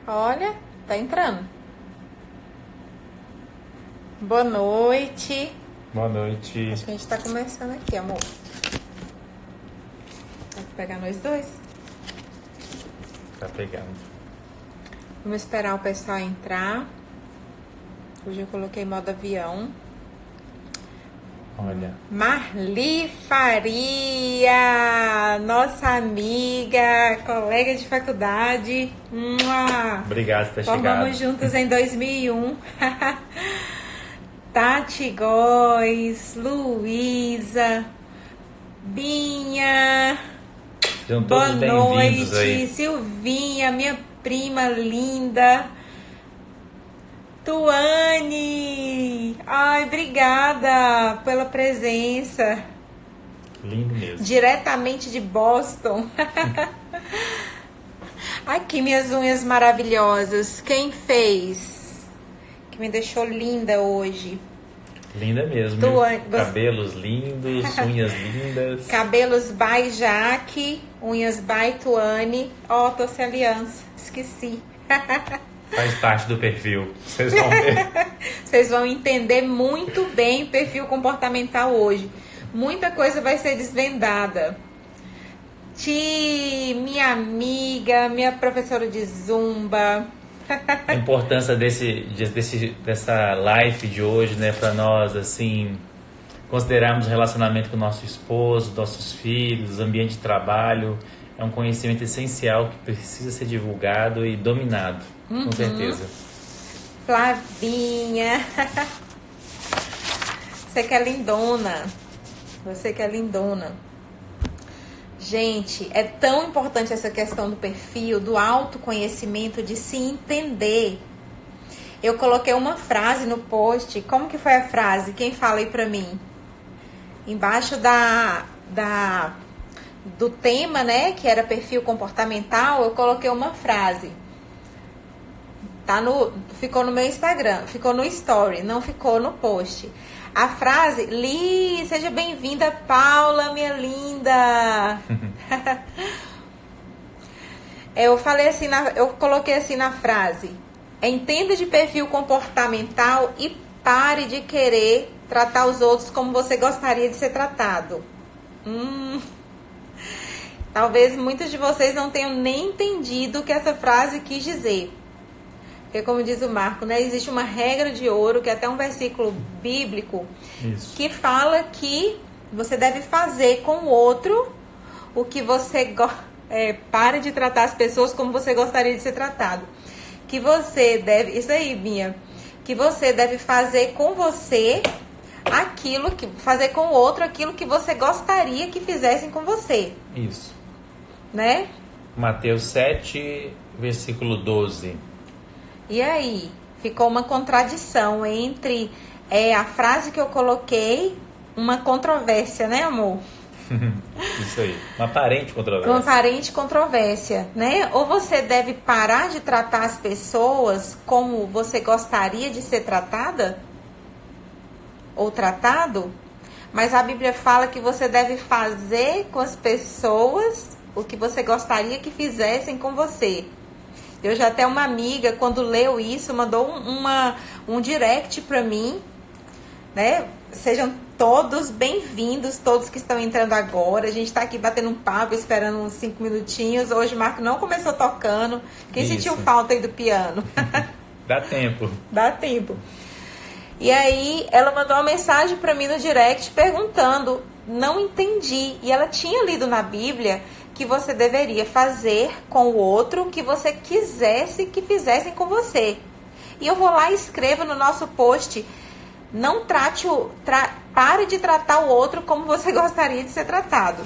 Olha, tá entrando. Boa noite. Boa noite. Acho que a gente tá começando aqui, amor. Tem que pegar nós dois. Tá pegando. Vamos esperar o pessoal entrar. Hoje eu coloquei modo avião. Olha. Marli Faria, nossa amiga, colega de faculdade. Obrigado por ter Formamos chegado. juntos em 2001. Tati Góes, Luísa, Binha. Sejam Boa todos bem-vindos noite, aí. Silvinha, minha prima linda. Tuane, ai, obrigada pela presença. Lindo mesmo. Diretamente de Boston. Aqui, minhas unhas maravilhosas. Quem fez? Que me deixou linda hoje. Linda mesmo. Tuane, Cabelos lindos, unhas lindas. Cabelos by Jaque, unhas by Tuane. Ó, tô sem aliança, esqueci. Faz parte do perfil. Vocês vão ver. Vocês vão entender muito bem o perfil comportamental hoje. Muita coisa vai ser desvendada. Ti, minha amiga, minha professora de zumba. A importância dessa live de hoje, né, para nós, assim, considerarmos o relacionamento com o nosso esposo, nossos filhos, ambiente de trabalho. É um conhecimento essencial que precisa ser divulgado e dominado, com certeza. Flavinha. Você que é lindona. Você que é lindona. Gente, é tão importante essa questão do perfil, do autoconhecimento, de se entender. Eu coloquei uma frase no post. Como que foi a frase? Quem fala aí pra mim? Embaixo do tema, né, que era perfil comportamental, eu coloquei uma frase. Ficou no meu Instagram, ficou no story, não ficou no post. A frase, Li, seja bem-vinda, Paula, minha linda. Eu falei assim, eu coloquei assim na frase: entenda de perfil comportamental e pare de querer tratar os outros como você gostaria de ser tratado. Talvez muitos de vocês não tenham nem entendido o que essa frase quis dizer. Porque, como diz o Marco, né, existe uma regra de ouro, que é até um versículo bíblico, que fala que você deve fazer com o outro o que você pare de tratar as pessoas como você gostaria de ser tratado. Que você deve, isso aí, Binha, que você deve fazer com você fazer com o outro aquilo que você gostaria que fizessem com você. Isso. Né? Mateus 7, versículo 12. E aí, ficou uma contradição entre a frase que eu coloquei, uma controvérsia, né, amor? Isso aí, uma aparente controvérsia. Uma aparente controvérsia, né? Ou você deve parar de tratar as pessoas como você gostaria de ser tratada? Ou tratado? Mas a Bíblia fala que você deve fazer com as pessoas o que você gostaria que fizessem com você. Eu já até uma amiga, quando leu isso, mandou um direct pra mim, né? Sejam todos bem-vindos, todos que estão entrando agora. A gente tá aqui batendo um papo, esperando uns 5 minutinhos. Hoje o Marco não começou tocando. Quem sentiu falta aí do piano? Dá tempo. Dá tempo. E aí ela mandou uma mensagem pra mim no direct perguntando, não entendi. E ela tinha lido na Bíblia que você deveria fazer com o outro o que você quisesse que fizessem com você. E eu vou lá e escrevo no nosso post: não pare de tratar o outro como você gostaria de ser tratado.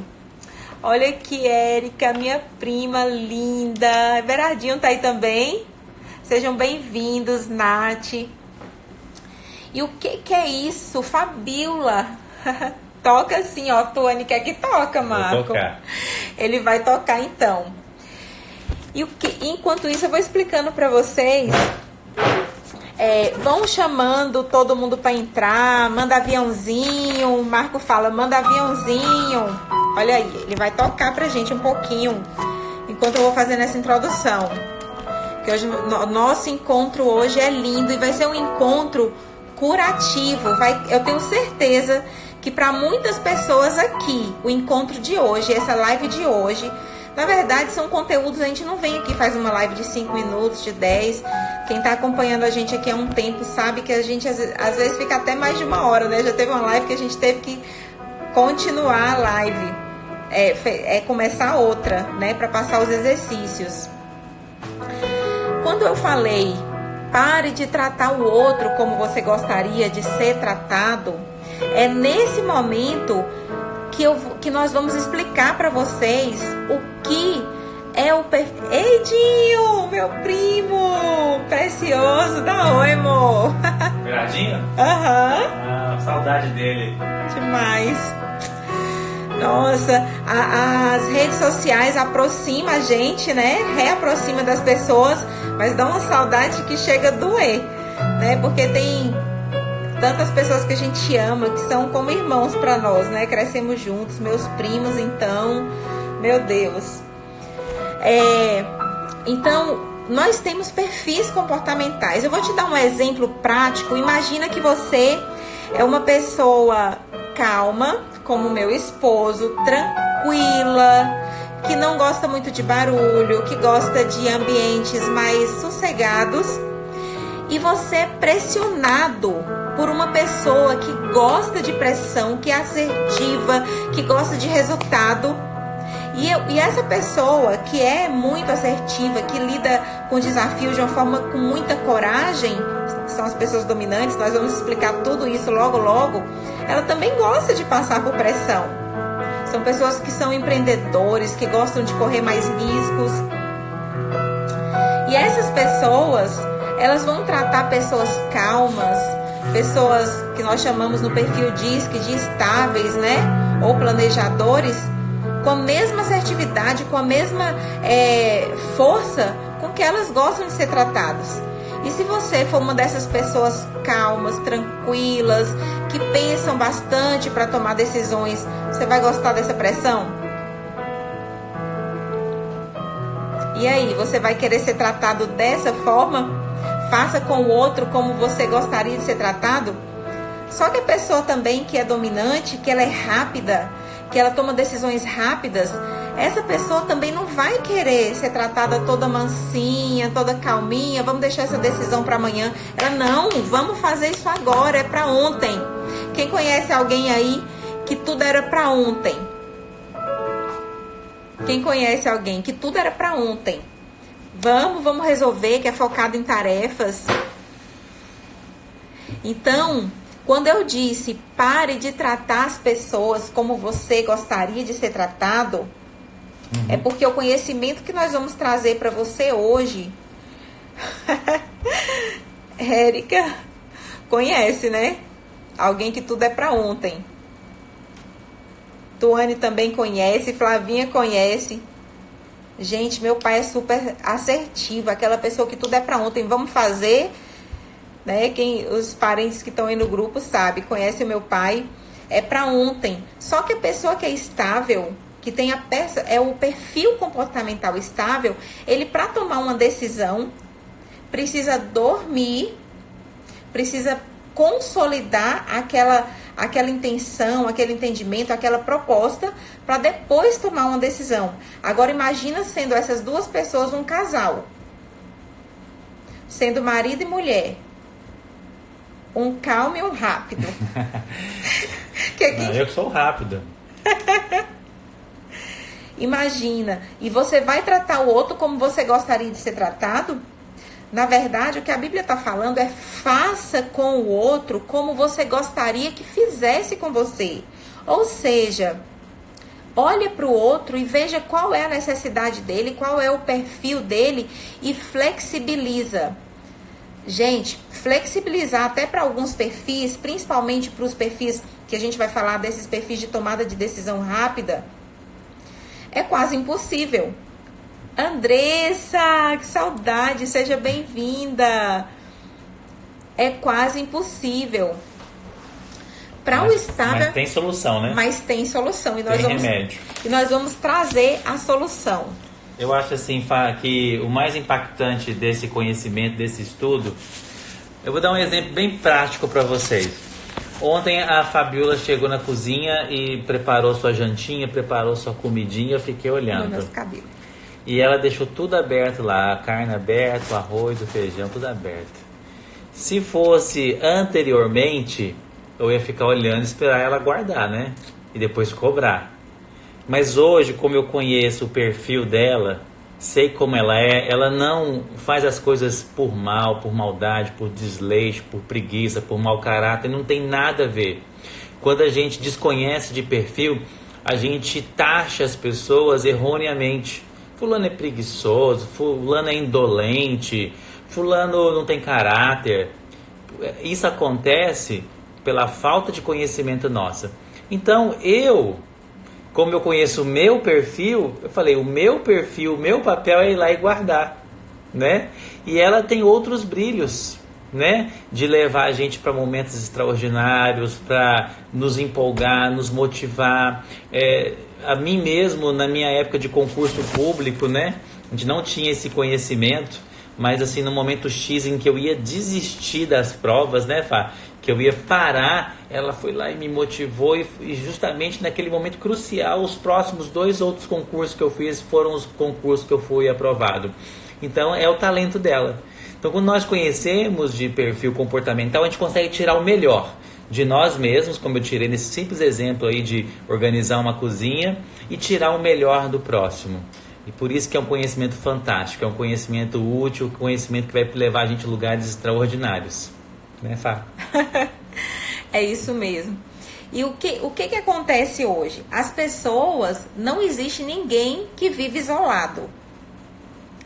Olha aqui, Érica, minha prima linda. Berardinho tá aí também. Sejam bem-vindos, Nath. E o que é isso? Fabiola. Toca assim, ó. Tuane quer que toca, Marco. Vou tocar. Ele vai tocar então. Enquanto isso, eu vou explicando para vocês. Vão chamando todo mundo para entrar. Manda aviãozinho. O Marco fala, manda aviãozinho. Olha aí, ele vai tocar pra gente um pouquinho enquanto eu vou fazendo essa introdução. Que hoje, nosso encontro hoje é lindo e vai ser um encontro curativo. Eu tenho certeza que para muitas pessoas aqui, o encontro de hoje, essa live de hoje, na verdade são conteúdos, a gente não vem aqui faz uma live de 5 minutos, de 10. Quem está acompanhando a gente aqui há um tempo sabe que a gente às vezes fica até mais de uma hora, né? Já teve uma live que a gente teve que continuar a live, começar outra, né? Para passar os exercícios. Quando eu falei, pare de tratar o outro como você gostaria de ser tratado, é nesse momento que nós vamos explicar para vocês o que é o perfil. Edinho, meu primo precioso, dá oi, amor. Viradinho? Aham. Saudade dele. Demais. Nossa, as redes sociais aproximam a gente, né? Reaproxima das pessoas, mas dá uma saudade que chega a doer, né? Porque tem tantas pessoas que a gente ama, que são como irmãos para nós, né? Crescemos juntos, meus primos, então, meu Deus. Então, nós temos perfis comportamentais. Eu vou te dar um exemplo prático. Imagina que você é uma pessoa calma, como meu esposo, tranquila, que não gosta muito de barulho, que gosta de ambientes mais sossegados, e você é pressionado por uma pessoa que gosta de pressão, que é assertiva, que gosta de resultado. E essa pessoa que é muito assertiva, que lida com desafios de uma forma com muita coragem, são as pessoas dominantes, nós vamos explicar tudo isso logo, logo. Ela também gosta de passar por pressão. São pessoas que são empreendedores, que gostam de correr mais riscos. E essas pessoas, elas vão tratar pessoas calmas, pessoas que nós chamamos no perfil DISC de estáveis, né? Ou planejadores, com a mesma assertividade, com a mesma força com que elas gostam de ser tratadas. E se você for uma dessas pessoas calmas, tranquilas, que pensam bastante para tomar decisões, você vai gostar dessa pressão? E aí, você vai querer ser tratado dessa forma? Faça com o outro como você gostaria de ser tratado? Só que a pessoa também que é dominante, que ela é rápida, que ela toma decisões rápidas, essa pessoa também não vai querer ser tratada toda mansinha, toda calminha, vamos deixar essa decisão para amanhã. Ela, não, vamos fazer isso agora, é para ontem. Quem conhece alguém aí que tudo era para ontem? Quem conhece alguém que tudo era para ontem? Vamos resolver, que é focado em tarefas. Então, quando eu disse, pare de tratar as pessoas como você gostaria de ser tratado, é porque o conhecimento que nós vamos trazer para você hoje, Érica, conhece, né? Alguém que tudo é para ontem. Tuane também conhece, Flavinha conhece. Gente, meu pai é super assertivo, aquela pessoa que tudo é para ontem, vamos fazer, né? Os parentes que estão aí no grupo sabem, conhece o meu pai, é para ontem. Só que a pessoa que é estável, que tem o perfil comportamental estável, ele, para tomar uma decisão, precisa dormir, precisa consolidar aquela intenção, aquele entendimento, aquela proposta, para depois tomar uma decisão. Agora imagina sendo essas duas pessoas um casal, sendo marido e mulher, um calmo e um rápido. Não, eu que sou rápido. Imagina, e você vai tratar o outro como você gostaria de ser tratado? Na verdade, o que a Bíblia está falando é: faça com o outro como você gostaria que fizesse com você. Ou seja, olha para o outro e veja qual é a necessidade dele, qual é o perfil dele e flexibiliza. Gente, flexibilizar até para alguns perfis, principalmente para os perfis que a gente vai falar, desses perfis de tomada de decisão rápida, é quase impossível. Andressa, que saudade, seja bem-vinda. É quase impossível. Para o estável. Mas tem solução, né? Mas tem solução. E nós vamos trazer a solução. Eu acho assim, Fá, que o mais impactante desse conhecimento, desse estudo, eu vou dar um exemplo bem prático para vocês. Ontem a Fabiola chegou na cozinha e preparou sua jantinha, preparou sua comidinha, eu fiquei olhando. Meus cabelos. E ela deixou tudo aberto lá, a carne aberta, o arroz, o feijão, tudo aberto. Se fosse anteriormente, eu ia ficar olhando e esperar ela guardar, né? E depois cobrar. Mas hoje, como eu conheço o perfil dela, sei como ela não faz as coisas por mal, por maldade, por desleixo, por preguiça, por mau caráter, não tem nada a ver. Quando a gente desconhece de perfil, a gente taxa as pessoas erroneamente. Fulano é preguiçoso, fulano é indolente, fulano não tem caráter. Isso acontece pela falta de conhecimento nossa. Então, como eu conheço o meu perfil, eu falei, o meu perfil, o meu papel é ir lá e guardar, né? E ela tem outros brilhos, né? De levar a gente para momentos extraordinários, para nos empolgar, nos motivar. A mim mesmo, na minha época de concurso público, né? A gente não tinha esse conhecimento, mas assim, no momento X em que eu ia desistir das provas, né, Fá? Que eu ia parar, ela foi lá e me motivou e justamente naquele momento crucial, os próximos 2 outros concursos que eu fiz foram os concursos que eu fui aprovado. Então é o talento dela. Então quando nós conhecemos de perfil comportamental, a gente consegue tirar o melhor de nós mesmos, como eu tirei nesse simples exemplo aí de organizar uma cozinha, e tirar o melhor do próximo. E por isso que é um conhecimento fantástico, é um conhecimento útil, um conhecimento que vai levar a gente a lugares extraordinários. Né, Fá? É isso mesmo. E o que acontece hoje? As pessoas, não existe ninguém que vive isolado.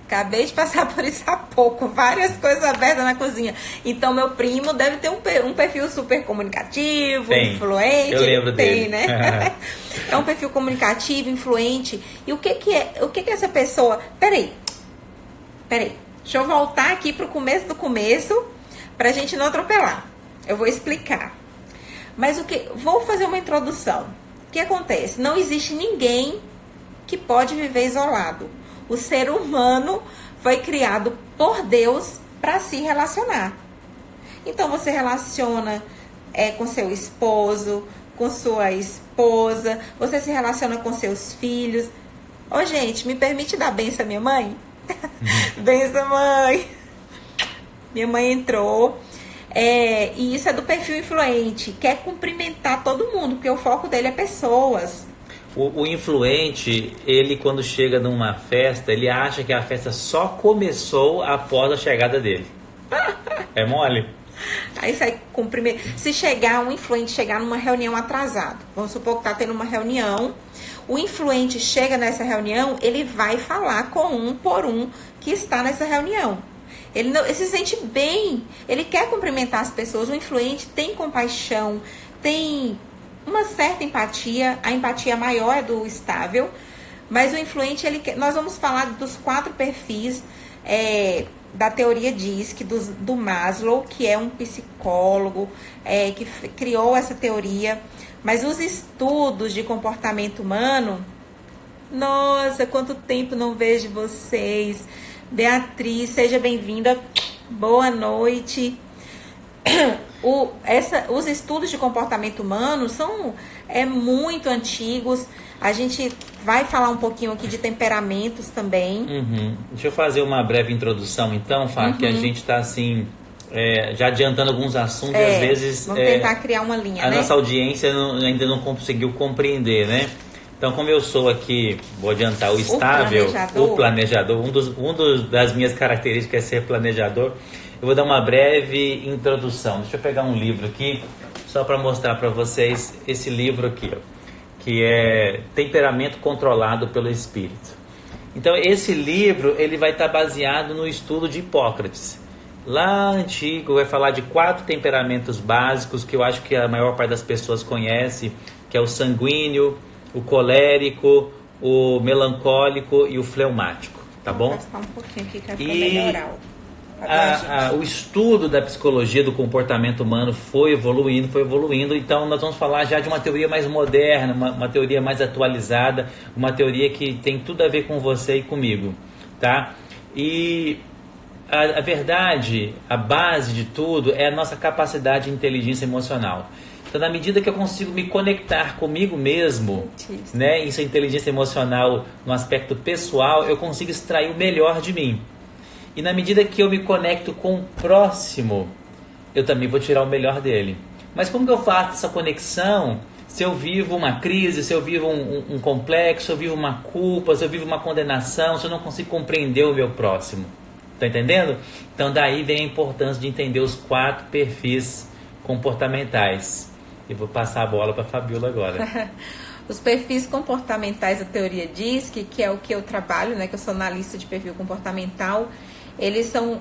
Acabei de passar por isso há pouco, várias coisas abertas na cozinha. Então, meu primo deve ter um perfil super comunicativo, influente. Eu lembro dele. Né? É um perfil comunicativo, influente. E o que é essa pessoa... Peraí. Deixa eu voltar aqui pro começo do começo, pra gente não atropelar. Eu vou explicar. Mas vou fazer uma introdução. O que acontece? Não existe ninguém que pode viver isolado. O ser humano foi criado por Deus para se relacionar. Então você relaciona com seu esposo, com sua esposa, você se relaciona com seus filhos. Ô, gente, me permite dar benção à minha mãe? Benção, mãe! Minha mãe entrou. E isso é do perfil influente. Quer cumprimentar todo mundo, porque o foco dele é pessoas. O influente, ele quando chega numa festa, ele acha que a festa só começou após a chegada dele. É mole? Aí sai cumprimento. Se um influente chegar numa reunião atrasado, vamos supor que tá tendo uma reunião, o influente chega nessa reunião, ele vai falar com um por um que está nessa reunião. Ele se sente bem, ele quer cumprimentar as pessoas. O influente tem compaixão, tem uma certa empatia. A empatia maior é do estável, mas o influente, nós vamos falar dos 4 perfis da teoria DISC, do Maslow, que é um psicólogo que criou essa teoria. Mas os estudos de comportamento humano, nossa, quanto tempo não vejo vocês. Beatriz, seja bem-vinda, boa noite. Os estudos de comportamento humano são muito antigos. A gente vai falar um pouquinho aqui de temperamentos também. Deixa eu fazer uma breve introdução então, Fá, que a gente está assim, já adiantando alguns assuntos e às vezes vamos tentar criar uma linha, a nossa audiência ainda não conseguiu compreender, né? Então, como eu sou aqui, vou adiantar, o estável, o planejador, das minhas características é ser planejador, eu vou dar uma breve introdução. Deixa eu pegar um livro aqui, só para mostrar para vocês esse livro aqui, ó, que é Temperamento Controlado pelo Espírito. Então, esse livro ele vai estar baseado no estudo de Hipócrates. Lá antigo, vai falar de 4 temperamentos básicos que eu acho que a maior parte das pessoas conhece, que é o sanguíneo, o colérico, o melancólico e o fleumático, tá bom? Vou gastar um pouquinho aqui que vai melhorar. o estudo da psicologia do comportamento humano foi evoluindo, então nós vamos falar já de uma teoria mais moderna, uma teoria mais atualizada, uma teoria que tem tudo a ver com você e comigo, tá? E a verdade, a base de tudo é a nossa capacidade de inteligência emocional. Então, na medida que eu consigo me conectar comigo mesmo, né, isso é inteligência emocional no aspecto pessoal, eu consigo extrair o melhor de mim. E na medida que eu me conecto com o próximo, eu também vou tirar o melhor dele. Mas como que eu faço essa conexão se eu vivo uma crise, se eu vivo um complexo, se eu vivo uma culpa, se eu vivo uma condenação, se eu não consigo compreender o meu próximo? Tá entendendo? Então daí vem a importância de entender os 4 perfis comportamentais. Eu vou passar a bola para a Fabiola agora. Os perfis comportamentais, a teoria DISC, que é o que eu trabalho, né, que eu sou analista de perfil comportamental, eles são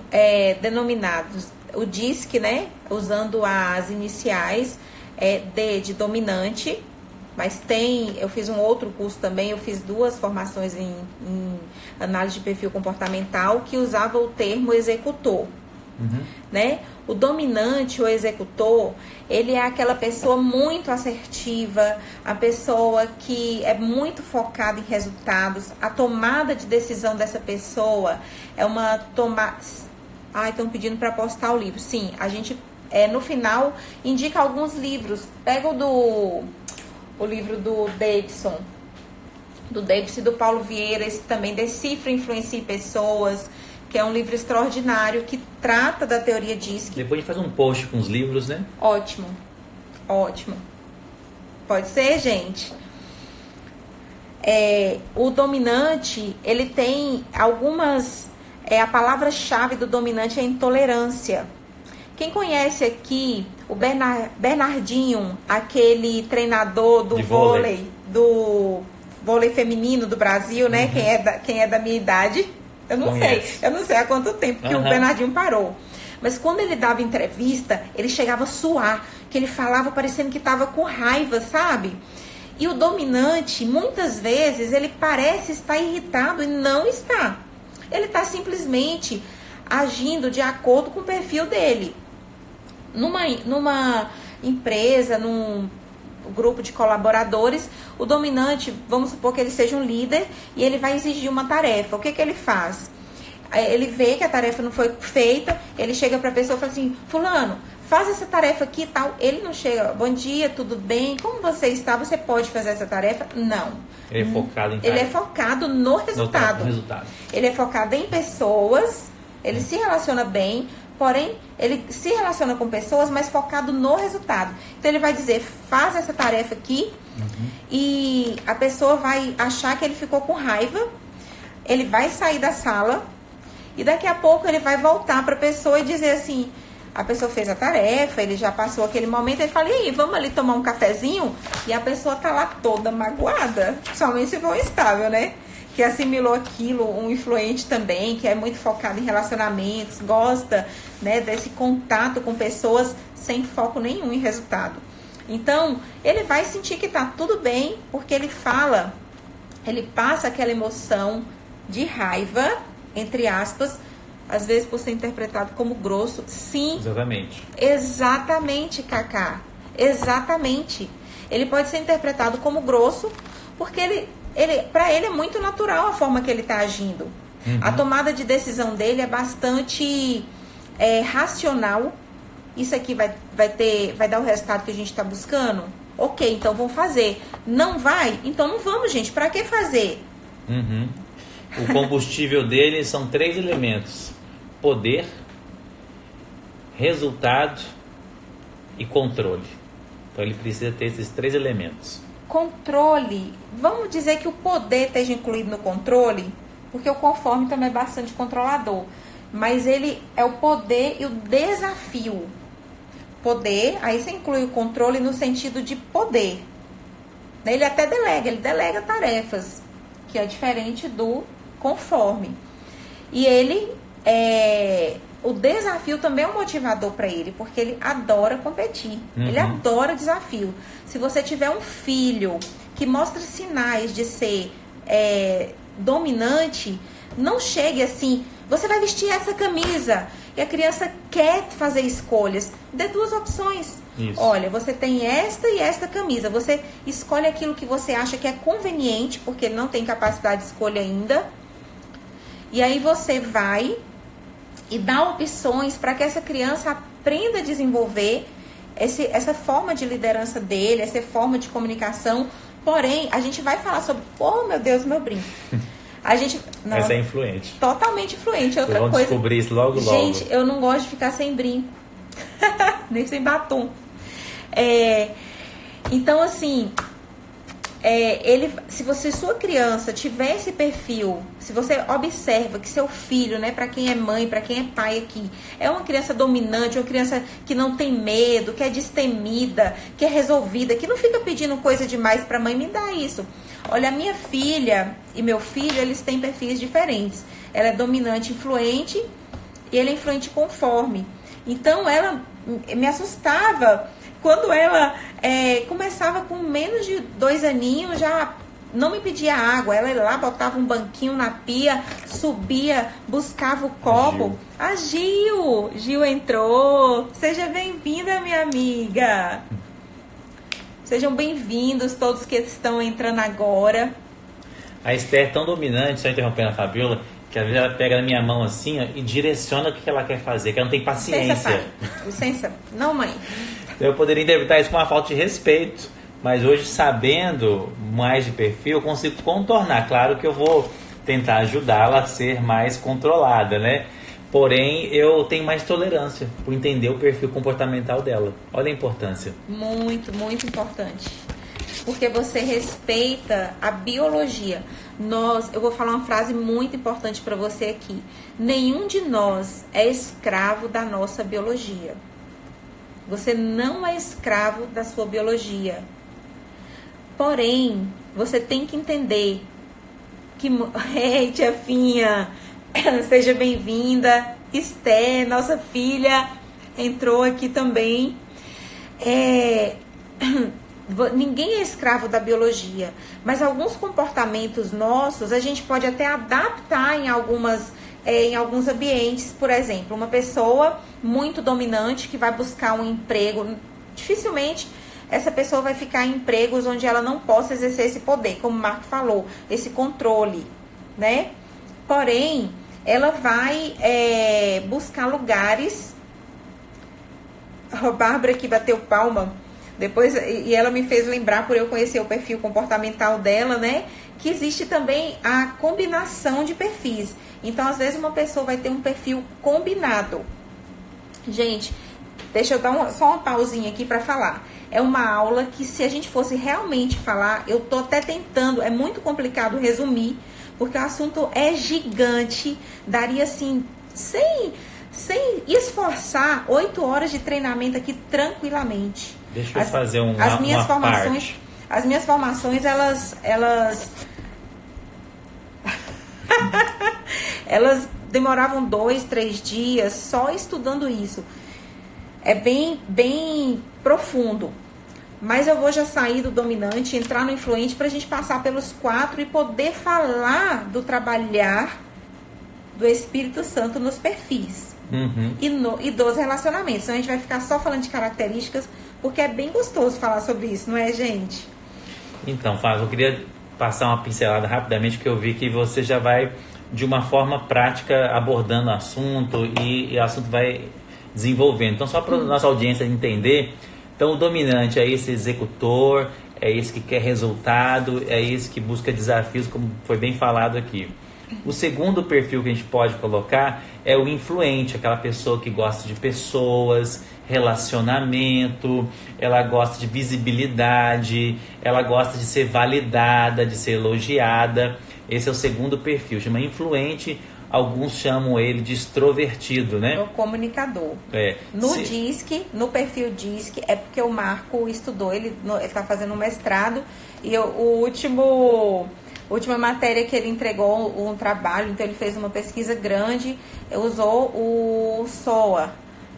denominados, o DISC, né, usando as iniciais, D de dominante, mas eu fiz um outro curso também, eu fiz 2 formações em análise de perfil comportamental que usava o termo executor. Né? O dominante, o executor, ele é aquela pessoa muito assertiva, a pessoa que é muito focada em resultados. A tomada de decisão dessa pessoa é uma tomada... estão pedindo para postar o livro. Sim, a gente no final indica alguns livros. Pega o livro do Davidson e do Paulo Vieira, esse também, Decifra, Influencie Pessoas, que é um livro extraordinário que trata da teoria DISC. Depois a gente faz um post com os livros, né? Ótimo. Pode ser, gente? O dominante, ele tem algumas... a palavra-chave do dominante é intolerância. Quem conhece aqui o Bernardinho, aquele treinador do vôlei, do vôlei feminino do Brasil, né? Quem é da minha idade... Eu não sei há quanto tempo que o Bernardinho parou. Mas quando ele dava entrevista, ele chegava a suar, que ele falava parecendo que estava com raiva, sabe? E o dominante, muitas vezes, ele parece estar irritado e não está. Ele está simplesmente agindo de acordo com o perfil dele. Numa empresa, num grupo de colaboradores, o dominante, vamos supor que ele seja um líder e ele vai exigir uma tarefa. O que ele faz? Ele vê que a tarefa não foi feita, ele chega para a pessoa e fala assim: fulano, faz essa tarefa aqui e tal. Ele não chega: bom dia, tudo bem, como você está? Você pode fazer essa tarefa? Não. Ele é focado em Ele é focado no resultado. Ele é focado em pessoas, ele se relaciona bem, porém, ele se relaciona com pessoas, mas focado no resultado. Então, ele vai dizer: faz essa tarefa aqui, e a pessoa vai achar que ele ficou com raiva, ele vai sair da sala, e daqui a pouco ele vai voltar para a pessoa e dizer assim: a pessoa fez a tarefa, ele já passou aquele momento, ele fala: e aí, vamos ali tomar um cafezinho? E a pessoa tá lá toda magoada, somente se for instável, né? Que assimilou aquilo, um influente também, que é muito focado em relacionamentos, gosta, né, desse contato com pessoas sem foco nenhum em resultado. Então, ele vai sentir que tá tudo bem, porque ele passa aquela emoção de raiva, entre aspas, às vezes por ser interpretado como grosso. Sim. Exatamente, Cacá. Exatamente. Ele pode ser interpretado como grosso, porque para ele é muito natural a forma que ele está agindo. A tomada de decisão dele é bastante racional. Isso aqui vai dar o resultado que a gente está buscando? Ok, então vamos fazer. Não vai? Então não vamos, gente. Para que fazer? O combustível dele são 3 elementos: poder, resultado e controle. Então ele precisa ter esses 3 elementos. Controle, vamos dizer que o poder esteja incluído no controle, porque o conforme também é bastante controlador, mas ele é o poder e o desafio. Poder, aí você inclui o controle no sentido de poder. Ele até delega tarefas, que é diferente do conforme. E o desafio também é um motivador para ele, porque ele adora competir, ele adora desafio. Se você tiver um filho que mostra sinais de ser dominante, não chegue assim: você vai vestir essa camisa, e a criança quer fazer escolhas, dê 2 opções. Isso. Olha, você tem esta e esta camisa. Você escolhe aquilo que você acha que é conveniente, porque ele não tem capacidade de escolha ainda. E aí você vai e dá opções para que essa criança aprenda a desenvolver essa forma de liderança dele, essa forma de comunicação. Porém, a gente vai falar sobre... Oh, meu Deus, meu brinco. A gente... Não, essa é influente. Totalmente influente. Outra Vamos coisa... descobrir isso logo. Gente, eu não gosto de ficar sem brinco. Nem sem batom. Então, assim... se sua criança tiver esse perfil, se você observa que seu filho, né, para quem é mãe, para quem é pai aqui, é uma criança dominante, uma criança que não tem medo, que é destemida, que é resolvida, que não fica pedindo coisa demais para a mãe, me dá isso. Olha, a minha filha e meu filho, eles têm perfis diferentes. Ela é dominante, influente, e ele é influente conforme. Então, ela me assustava quando ela começava com menos de 2 aninhos, já não me pedia água. Ela ia lá, botava um banquinho na pia, subia, buscava o copo. A Gil entrou. Seja bem-vinda, minha amiga. Sejam bem-vindos todos que estão entrando agora. A Esther é tão dominante, só interrompendo a Fabiola, que às vezes ela pega na minha mão assim, ó, e direciona o que ela quer fazer, que ela não tem paciência. Licença, pai. Licença. Não, mãe. Eu poderia interpretar isso como uma falta de respeito, mas hoje, sabendo mais de perfil, eu consigo contornar. Claro que eu vou tentar ajudá-la a ser mais controlada, né? Porém, eu tenho mais tolerância por entender o perfil comportamental dela. Olha a importância. Muito, muito importante. Porque você respeita a biologia. Eu vou falar uma frase muito importante para você aqui. Nenhum de nós é escravo da nossa biologia. Você não é escravo da sua biologia. Porém, você tem que entender que... Ei, tia Finha, seja bem-vinda. Esther, nossa filha, entrou aqui também. Ninguém é escravo da biologia, mas alguns comportamentos nossos a gente pode até adaptar em alguns ambientes. Por exemplo, uma pessoa muito dominante que vai buscar um emprego, dificilmente essa pessoa vai ficar em empregos onde ela não possa exercer esse poder, como o Marco falou, esse controle, né? Porém, ela vai buscar lugares... A Bárbara aqui bateu palma. Depois, e ela me fez lembrar, por eu conhecer o perfil comportamental dela, né? Que existe também a combinação de perfis. Então, às vezes, uma pessoa vai ter um perfil combinado. Gente, deixa eu dar só uma pausinha aqui para falar. É uma aula que, se a gente fosse realmente falar, eu tô até tentando, é muito complicado resumir, porque o assunto é gigante, daria assim, sem esforçar, 8 horas de treinamento aqui tranquilamente. Deixa eu fazer uma formações, parte. As minhas formações, elas elas demoravam 2, 3 dias só estudando isso. É bem profundo. Mas eu vou já sair do dominante, entrar no influente, para a gente passar pelos 4 e poder falar do trabalhar do Espírito Santo nos perfis. Uhum. E dos relacionamentos. Então a gente vai ficar só falando de características, porque é bem gostoso falar sobre isso, não é, gente? Então, Fábio, eu queria passar uma pincelada rapidamente, porque eu vi que você já vai de uma forma prática abordando o assunto e o assunto vai desenvolvendo. Então, só para a nossa audiência entender, então o dominante é esse executor, é esse que quer resultado, é esse que busca desafios, como foi bem falado aqui. O segundo perfil que a gente pode colocar é o influente, aquela pessoa que gosta de pessoas, relacionamento, ela gosta de visibilidade, ela gosta de ser validada, de ser elogiada. Esse é o segundo perfil, chama influente, alguns chamam ele de extrovertido, né? O comunicador. No perfil DISC, é porque o Marco estudou, ele está fazendo um mestrado, e última matéria que ele entregou um trabalho, então ele fez uma pesquisa grande, usou o SOA,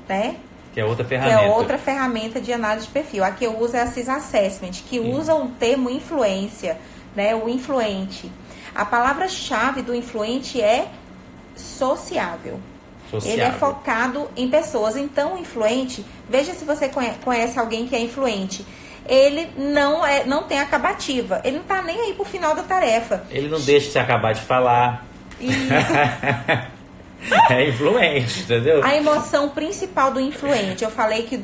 né? Que é outra ferramenta. Que é outra ferramenta de análise de perfil. A que eu uso é a CIS Assessment, que usa um termo influência, né? O influente. A palavra-chave do influente é sociável. Sociável. Ele é focado em pessoas. Então, o influente, veja se você conhece alguém que é influente. Ele não tem acabativa. Ele não tá nem aí pro final da tarefa. Ele não deixa você acabar de falar. Isso. É influente, entendeu? A emoção principal do influente, eu falei que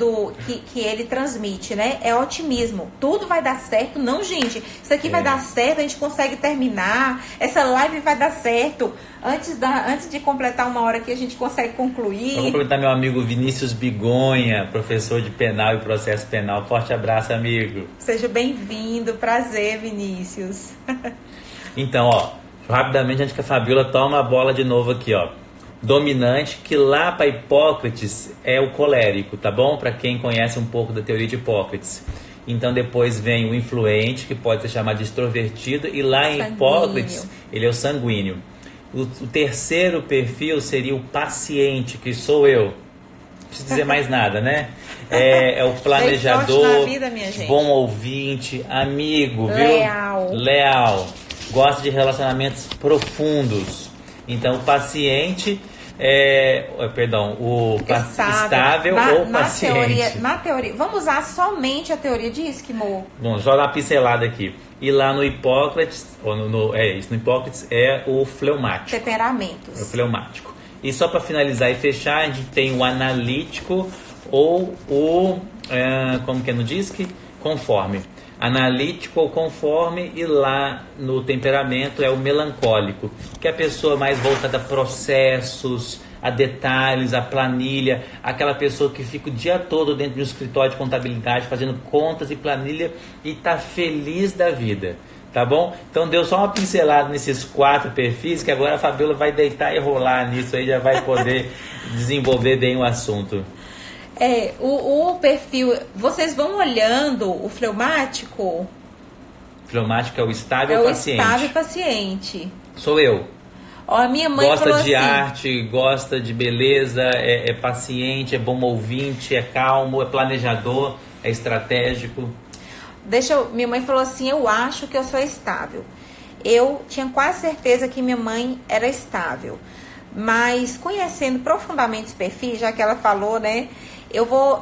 ele transmite, né? É otimismo. Tudo vai dar certo. Não, gente, isso aqui vai dar certo, a gente consegue terminar. Essa live vai dar certo. Antes de completar uma hora que a gente consegue concluir. Vou cumprimentar meu amigo Vinícius Bigonha, professor de penal e processo penal. Forte abraço, amigo. Seja bem-vindo. Prazer, Vinícius. Então, ó, rapidamente, antes que a Fabiola toma a bola de novo aqui, ó. Dominante, que lá para Hipócrates é o colérico, tá bom? Para quem conhece um pouco da teoria de Hipócrates. Então depois vem o influente, que pode ser chamado de extrovertido, e lá em Hipócrates ele é o sanguíneo. O terceiro perfil seria o paciente, que sou eu. Não preciso dizer mais nada, né? É o planejador, vida, minha gente. Bom ouvinte, amigo, Leal. Viu? Leal. Gosta de relacionamentos profundos. Então, o paciente o estável ou paciente. Na teoria, vamos usar somente a teoria de Esquimó. Bom, só dar uma pincelada aqui. E lá no Hipócrates, no Hipócrates é o fleumático. Temperamentos. É o fleumático. E só para finalizar e fechar, a gente tem o analítico ou como que é no DISC? Conforme. Analítico ou conforme, e lá no temperamento é o melancólico, que é a pessoa mais voltada a processos, a detalhes, a planilha, aquela pessoa que fica o dia todo dentro de um escritório de contabilidade fazendo contas e planilha e tá feliz da vida, tá bom? Então deu só uma pincelada nesses 4 perfis, que agora a Fabiola vai deitar e rolar nisso aí, já vai poder desenvolver bem o assunto. O perfil, vocês vão olhando o fleumático. Fleumático é o estável paciente. É o estável paciente. Sou eu. Ó, a minha mãe gosta falou de assim, arte, gosta de beleza, é paciente, é bom ouvinte, é calmo, é planejador, é estratégico. Minha mãe falou assim, eu acho que eu sou estável. Eu tinha quase certeza que minha mãe era estável. Mas conhecendo profundamente os perfis, já que ela falou, né?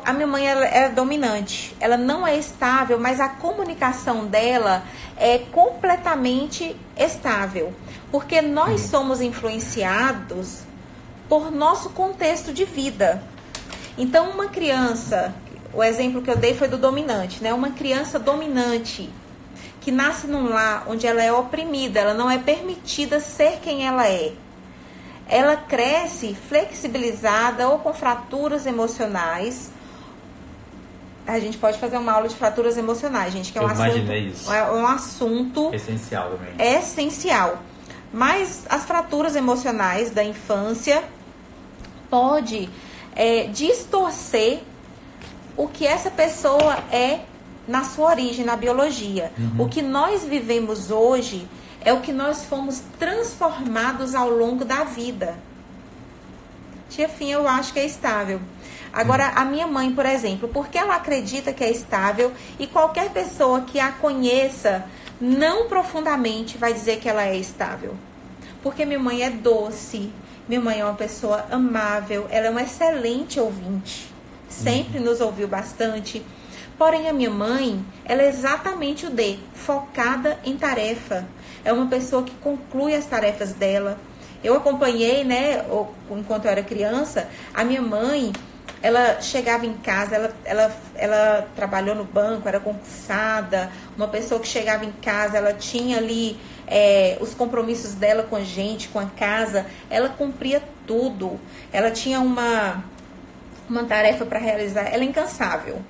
A minha mãe ela é dominante, ela não é estável, mas a comunicação dela é completamente estável, porque nós somos influenciados por nosso contexto de vida. Então, uma criança, o exemplo que eu dei foi do dominante, né? Uma criança dominante que nasce num lar onde ela é oprimida, ela não é permitida ser quem ela é. Ela cresce flexibilizada ou com fraturas emocionais. A gente pode fazer uma aula de fraturas emocionais, gente, que é um assunto essencial também. Essencial. Mas as fraturas emocionais da infância pode distorcer o que essa pessoa é na sua origem, na biologia. O que nós vivemos hoje é o que nós fomos transformados ao longo da vida. Tia Fim, eu acho que é estável. Agora, a minha mãe, por exemplo, porque ela acredita que é estável e qualquer pessoa que a conheça não profundamente vai dizer que ela é estável. Porque minha mãe é doce, minha mãe é uma pessoa amável, ela é um excelente ouvinte, sempre nos ouviu bastante. Porém, a minha mãe, ela é exatamente o D, focada em tarefa. É uma pessoa que conclui as tarefas dela. Eu acompanhei, né, enquanto eu era criança, a minha mãe, ela chegava em casa, ela trabalhou no banco, era concursada, uma pessoa que chegava em casa, ela tinha ali os compromissos dela com a gente, com a casa, ela cumpria tudo. Ela tinha uma tarefa para realizar, ela é incansável.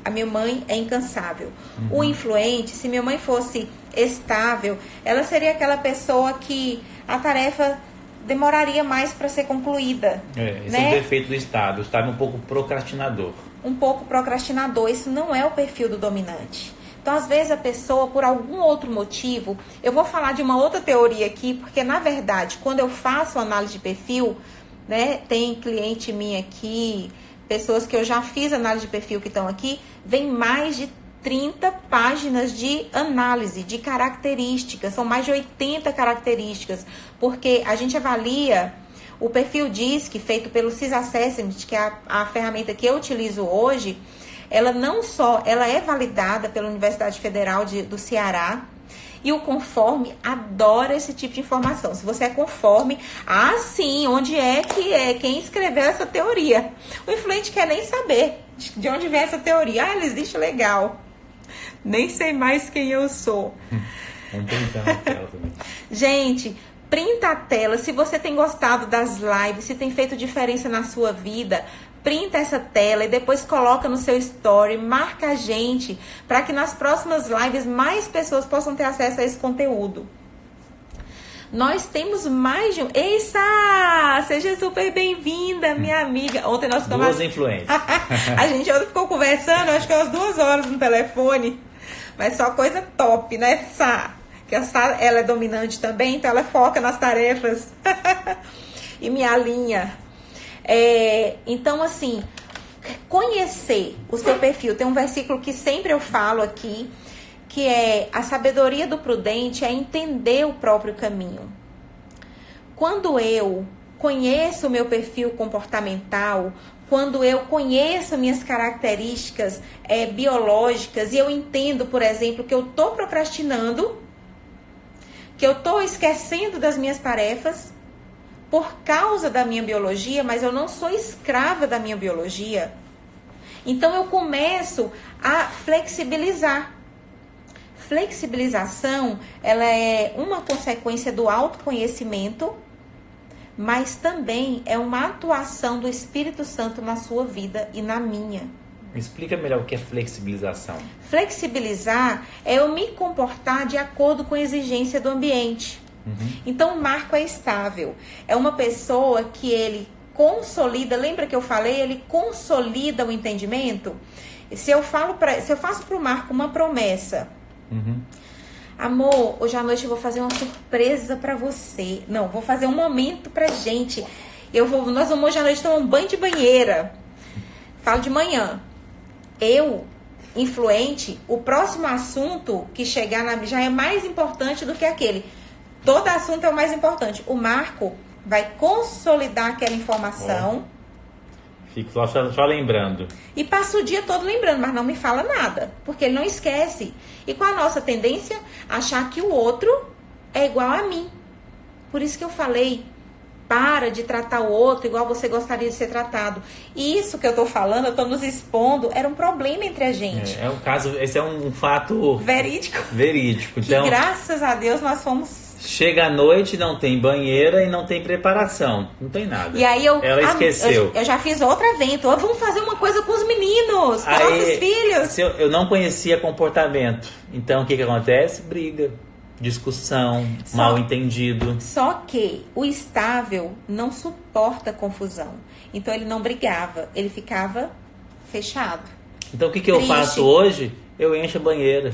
A minha mãe é incansável. O influente, se minha mãe fosse estável, ela seria aquela pessoa que a tarefa demoraria mais para ser concluída. Esse é o defeito do estável. O estável é um pouco procrastinador. Um pouco procrastinador. Isso não é o perfil do dominante. Então, às vezes, a pessoa, por algum outro motivo... Eu vou falar de uma outra teoria aqui, porque, na verdade, quando eu faço análise de perfil, né, tem cliente minha aqui... Pessoas que eu já fiz análise de perfil que estão aqui, vem mais de 30 páginas de análise, de características, são mais de 80 características, porque a gente avalia O perfil DISC, feito pelo CIS Assessment, que é a ferramenta que eu utilizo hoje, ela não só, ela é validada pela Universidade Federal do Ceará, e o Conforme adora esse tipo de informação. Se você é conforme, sim, onde é que é? Quem escreveu essa teoria? O influente quer nem saber de onde vem essa teoria. Ela existe, legal. Nem sei mais quem eu sou. Vamos printar a tela também. Gente, printa a tela. Se você tem gostado das lives, se tem feito diferença na sua vida, printa essa tela e depois coloca no seu story, marca a gente, para que nas próximas lives mais pessoas possam ter acesso a esse conteúdo. Nós temos mais de um... Ei, Sá! Seja super bem-vinda, minha amiga. Ontem nós ficamos... Duas influentes. A gente ontem ficou conversando, acho que umas 2 horas no telefone. Mas só coisa top, né, Sá? Que a Sá, ela é dominante também, então ela foca nas tarefas. E me alinha. Então, assim, conhecer o seu perfil. Tem um versículo que sempre eu falo aqui, que é: a sabedoria do prudente é entender o próprio caminho. Quando eu conheço o meu perfil comportamental, quando eu conheço minhas características biológicas e eu entendo, por exemplo, que eu estou procrastinando, que eu estou esquecendo das minhas tarefas por causa da minha biologia, mas eu não sou escrava da minha biologia, então eu começo a flexibilizar. Flexibilização, ela é uma consequência do autoconhecimento, mas também é uma atuação do Espírito Santo na sua vida e na minha. Explica melhor o que é flexibilização. Flexibilizar é eu me comportar de acordo com a exigência do ambiente. Então, o Marco é estável. É uma pessoa que ele consolida, lembra que eu falei? Ele consolida o entendimento. Se eu faço para o Marco uma promessa... Amor, hoje à noite eu vou fazer uma surpresa pra você. Não, vou fazer um momento pra gente. Nós vamos hoje à noite tomar um banho de banheira. Falo de manhã. Influente, o próximo assunto que chegar já é mais importante do que aquele. Todo assunto é o mais importante. O Marco vai consolidar aquela informação. Fico só lembrando. E passa o dia todo lembrando, mas não me fala nada. Porque ele não esquece. E com a nossa tendência, achar que o outro é igual a mim. Por isso que eu falei, para de tratar o outro igual você gostaria de ser tratado. E isso que eu tô falando, eu tô nos expondo, era um problema entre a gente. Esse é um fato... Verídico. Então, que graças a Deus nós fomos... Chega à noite, não tem banheira e não tem preparação. Não tem nada. E aí ela esqueceu. Eu já fiz outro evento. Vamos fazer uma coisa com os meninos, com nossos filhos. Eu não conhecia comportamento. Então, o que acontece? Briga, discussão, mal entendido. Só que o estável não suporta confusão. Então, ele não brigava. Ele ficava fechado. Então, o que eu faço hoje? Eu encho a banheira.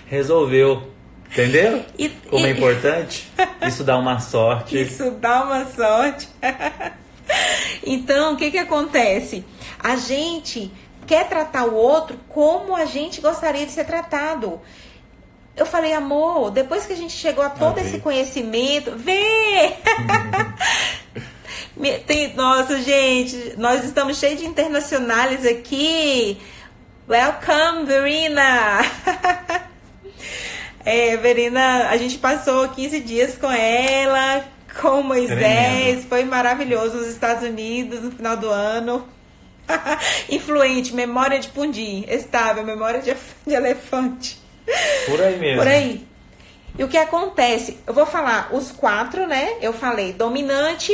Resolveu. Entendeu? Como é importante? Isso dá uma sorte. Isso dá uma sorte. Então, o que acontece? A gente quer tratar o outro como a gente gostaria de ser tratado. Eu falei, amor, depois que a gente chegou a todo esse conhecimento... Vê! Nossa, gente, nós estamos cheios de internacionais aqui. Welcome, Verena! Verena, a gente passou 15 dias com ela, com Moisés, tremendo. Foi maravilhoso nos Estados Unidos no final do ano. Influente, memória de pudim, estável, memória de elefante. Por aí mesmo. Por aí. E o que acontece? Eu vou falar os 4, né? Eu falei dominante,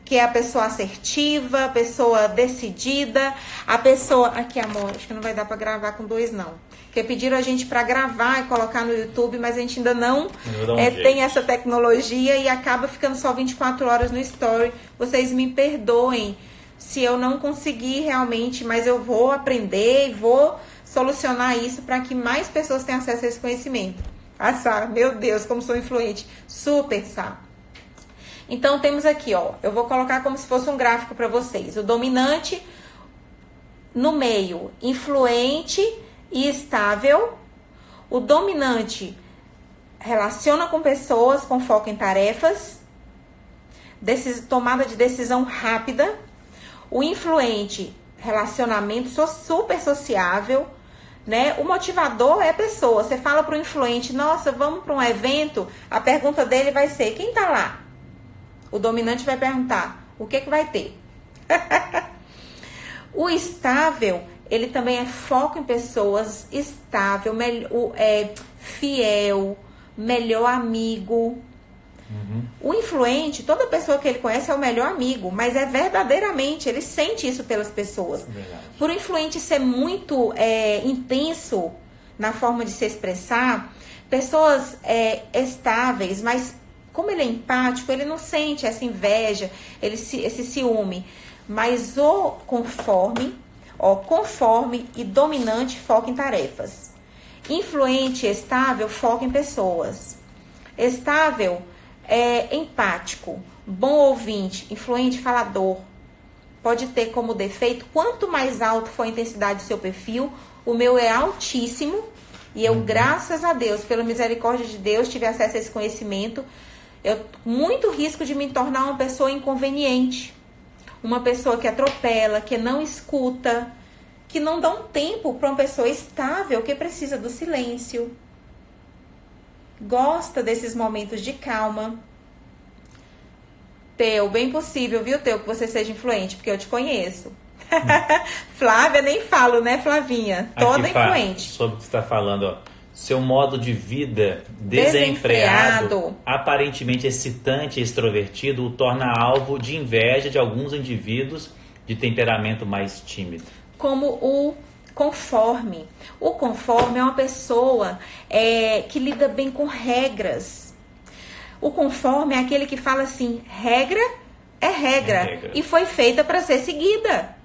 que é a pessoa assertiva, a pessoa decidida, a pessoa... Aqui, amor, acho que não vai dar pra gravar com 2, não. Porque pediram a gente para gravar e colocar no YouTube, mas a gente ainda não tem essa tecnologia e acaba ficando só 24 horas no Story. Vocês me perdoem se eu não conseguir realmente, mas eu vou aprender e vou solucionar isso para que mais pessoas tenham acesso a esse conhecimento. Ah, Sá, meu Deus, como sou influente. Super, Sá. Então, temos aqui, ó, eu vou colocar como se fosse um gráfico para vocês. O dominante no meio, influente e estável. O dominante relaciona com pessoas com foco em tarefas. tomada de decisão rápida. O influente, relacionamento super sociável, né? O motivador é a pessoa. Você fala para o influente, nossa, vamos para um evento, a pergunta dele vai ser, quem tá lá? O dominante vai perguntar, o que vai ter? O estável, ele também é foco em pessoas, estável, fiel, melhor amigo. O influente, toda pessoa que ele conhece é o melhor amigo, mas é verdadeiramente, ele sente isso pelas pessoas. Verdade. Por o influente ser muito intenso na forma de se expressar, pessoas estáveis, mas como ele é empático, ele não sente essa inveja, esse ciúme. Mas o conforme e dominante foca em tarefas. Influente e estável foca em pessoas. Estável é empático, bom ouvinte, influente falador. Pode ter como defeito, quanto mais alto for a intensidade do seu perfil, o meu é altíssimo, e eu, graças a Deus, pela misericórdia de Deus, tive acesso a esse conhecimento. Eu muito risco de me tornar uma pessoa inconveniente, uma pessoa que atropela, que não escuta, que não dá um tempo para uma pessoa estável que precisa do silêncio. Gosta desses momentos de calma. Teu, bem possível, viu, Teu, que você seja influente, porque eu te conheço. Flávia, nem falo, né, Flavinha? Toda influente. Sobre o que você está falando, ó. Seu modo de vida desenfreado, aparentemente excitante e extrovertido, o torna alvo de inveja de alguns indivíduos de temperamento mais tímido. Como o conforme. O conforme é uma pessoa que lida bem com regras. O conforme é aquele que fala assim, regra é regra. E foi feita para ser seguida.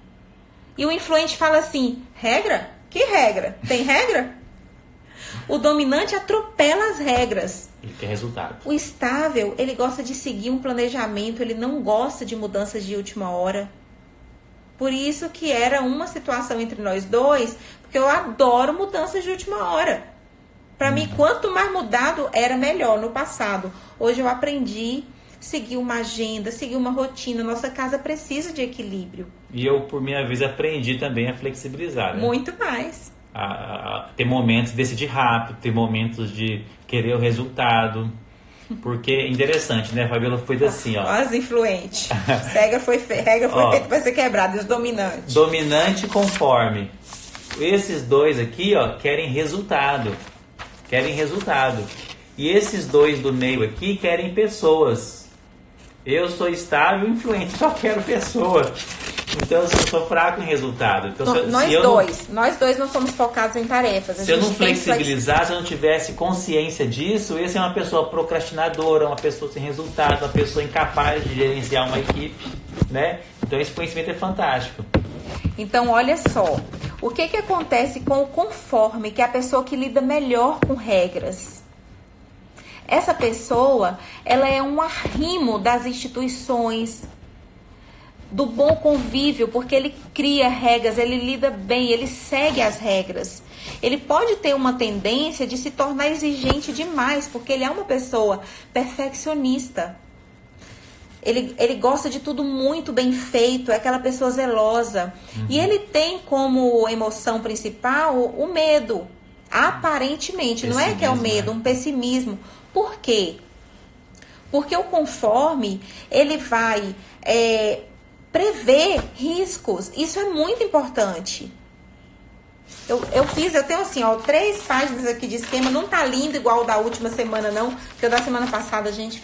E o influente fala assim, regra? Que regra? Tem regra? O dominante atropela as regras. Ele quer resultado. O estável, ele gosta de seguir um planejamento, ele não gosta de mudanças de última hora. Por isso que era uma situação entre nós dois, porque eu adoro mudanças de última hora. Para mim, quanto mais mudado, era melhor no passado. Hoje eu aprendi a seguir uma agenda, seguir uma rotina. Nossa casa precisa de equilíbrio. E eu, por minha vez, aprendi também a flexibilizar, né? Muito mais. Ter momentos de decidir rápido, ter momentos de querer o resultado. Porque é interessante, né? A Fabiola foi assim, ó. As influentes. Regra foi feita para ser quebrada. E os dominantes. Dominante e conforme. Esses dois aqui, ó, querem resultado. Querem resultado. E esses dois do meio aqui querem pessoas. Eu sou estável e influente, só quero pessoa. Então eu sou fraco em resultado. Então, nós dois não somos focados em tarefas. Se eu não flexibilizar, se eu não tivesse consciência disso, eu ia ser uma pessoa procrastinadora, uma pessoa sem resultado, uma pessoa incapaz de gerenciar uma equipe, né? Então esse conhecimento é fantástico. Então olha só, o que acontece com o conforme, que é a pessoa que lida melhor com regras? Essa pessoa, ela é um arrimo das instituições, do bom convívio, porque ele cria regras, ele lida bem, ele segue as regras. Ele pode ter uma tendência de se tornar exigente demais, porque ele é uma pessoa perfeccionista. Ele gosta de tudo muito bem feito, é aquela pessoa zelosa. E ele tem como emoção principal o medo. Aparentemente, não é que é o medo, um pessimismo. Por quê? Porque o conforme, ele vai prever riscos. Isso é muito importante. Eu tenho assim, ó, 3 páginas aqui de esquema. Não tá lindo igual o da última semana, não. Porque o da semana passada a gente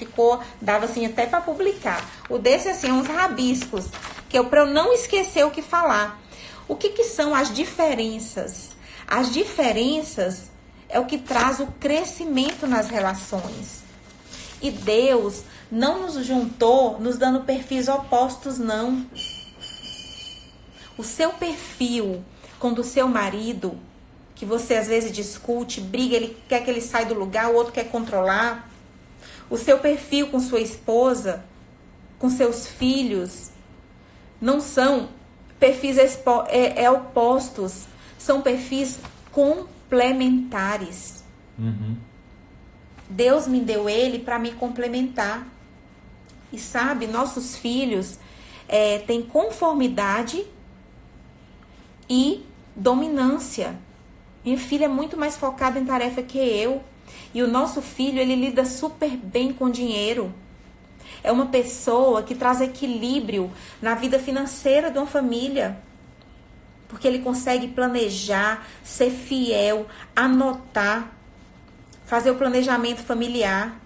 dava assim até para publicar. O desse, assim, é uns rabiscos. Que é para eu não esquecer o que falar. O que são as diferenças? As diferenças é o que traz o crescimento nas relações. E Deus não nos juntou nos dando perfis opostos, não. O seu perfil com o do seu marido, que você às vezes discute, briga, ele quer que ele saia do lugar, o outro quer controlar. O seu perfil com sua esposa, com seus filhos, não são perfis opostos, são perfis complementares. Deus me deu ele para me complementar. E sabe, nossos filhos têm conformidade e dominância. Minha filha é muito mais focada em tarefa que eu. E o nosso filho, ele lida super bem com dinheiro. É uma pessoa que traz equilíbrio na vida financeira de uma família. Porque ele consegue planejar, ser fiel, anotar, fazer o planejamento familiar.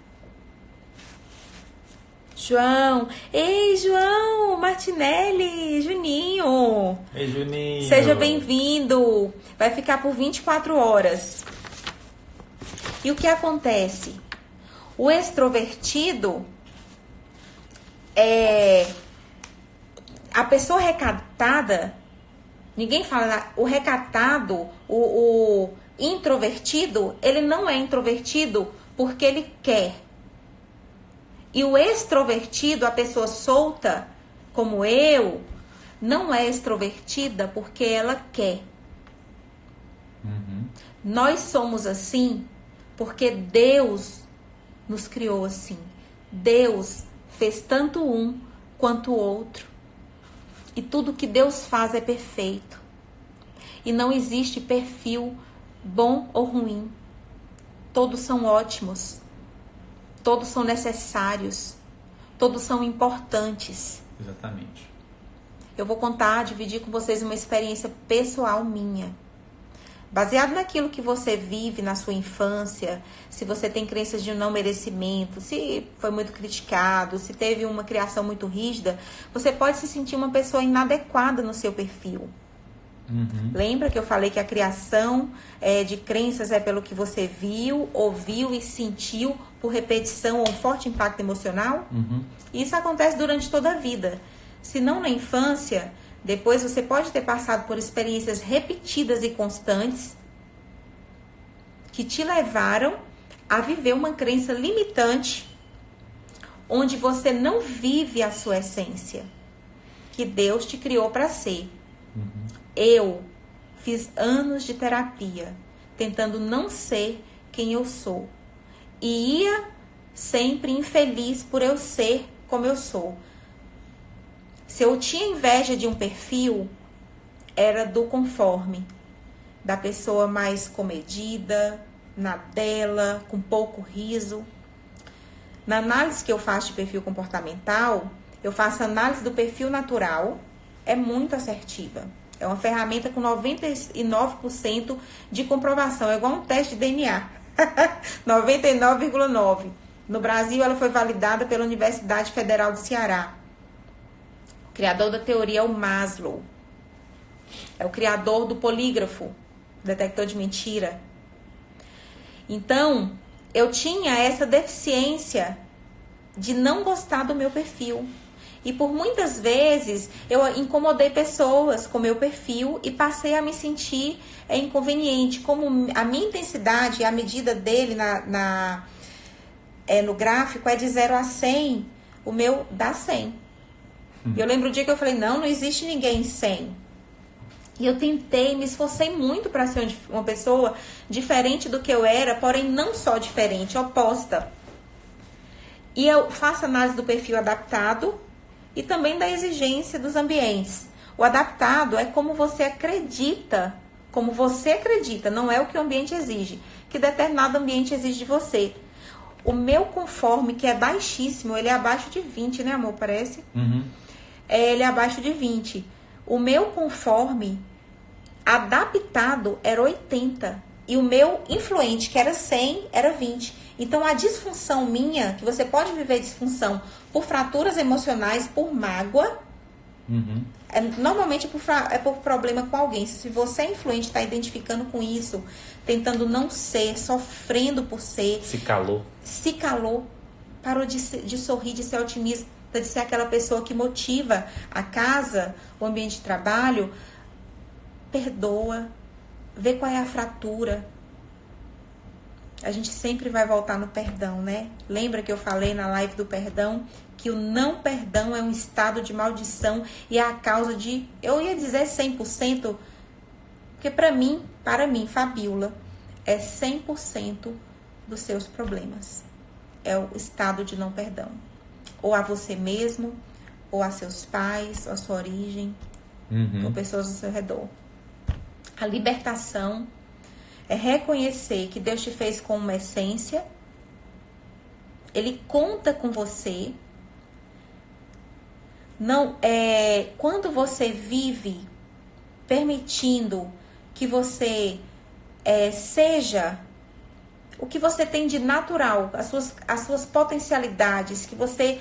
João, ei João, Martinelli, Juninho. Ei Juninho. Seja bem-vindo. Vai ficar por 24 horas. E o que acontece? O extrovertido a pessoa recatada, ninguém fala, o recatado, o introvertido, ele não é introvertido porque ele quer. E o extrovertido, a pessoa solta, como eu, não é extrovertida porque ela quer. Uhum. Nós somos assim porque Deus nos criou assim. Deus fez tanto um quanto o outro. E tudo que Deus faz é perfeito. E não existe perfil bom ou ruim. Todos são ótimos. Todos são necessários. Todos são importantes. Exatamente. Eu vou dividir com vocês uma experiência pessoal minha. Baseado naquilo que você vive na sua infância, se você tem crenças de não merecimento, se foi muito criticado, se teve uma criação muito rígida, você pode se sentir uma pessoa inadequada no seu perfil. Uhum. Lembra que eu falei que a criação de crenças é pelo que você viu, ouviu e sentiu por repetição ou um forte impacto emocional? Uhum. Isso acontece durante toda a vida. Se não na infância, depois você pode ter passado por experiências repetidas e constantes que te levaram a viver uma crença limitante onde você não vive a sua essência que Deus te criou para ser. Uhum. Eu fiz anos de terapia tentando não ser quem eu sou e ia sempre infeliz por eu ser como eu sou. Se eu tinha inveja de um perfil, era do conforme, da pessoa mais comedida, na dela, com pouco riso. Na análise que eu faço de perfil comportamental, eu faço análise do perfil natural, é muito assertiva. É uma ferramenta com 99% de comprovação, é igual um teste de DNA, 99,9%. No Brasil, ela foi validada pela Universidade Federal do Ceará. O criador da teoria é o Maslow. É o criador do polígrafo, detector de mentira. Então, eu tinha essa deficiência de não gostar do meu perfil. E por muitas vezes, eu incomodei pessoas com meu perfil e passei a me sentir inconveniente. Como a minha intensidade, a medida dele no gráfico é de 0 a 100, o meu dá 100. E eu lembro o dia que eu falei, não existe ninguém 100. E eu tentei, me esforcei muito para ser uma pessoa diferente do que eu era, porém não só diferente, oposta. E eu faço análise do perfil adaptado e também da exigência dos ambientes. O adaptado é como você acredita, não é o que o ambiente exige, que determinado ambiente exige de você. O meu conforme, que é baixíssimo, ele é abaixo de 20, né amor, parece? Uhum. Ele é abaixo de 20. O meu conforme adaptado era 80. E o meu influente, que era 100, era 20. Então, a disfunção minha, que você pode viver disfunção por fraturas emocionais, por mágoa, Uhum. Normalmente é por problema com alguém. Se você é influente, está identificando com isso, tentando não ser, sofrendo por ser. Se calou. Parou de sorrir, de ser otimista, de ser aquela pessoa que motiva a casa, o ambiente de trabalho. Perdoa, vê qual é a fratura. A gente sempre vai voltar no perdão, né? Lembra que eu falei na live do perdão que o não perdão é um estado de maldição e é a causa de, eu ia dizer 100%, porque para mim, Fabiola, é 100% dos seus problemas. É o estado de não perdão. ou a você mesmo, ou a seus pais, ou a sua origem, ou pessoas ao seu redor. A libertação é reconhecer que Deus te fez com uma essência, Ele conta com você. Não quando você vive permitindo que você seja o que você tem de natural, as suas potencialidades, que você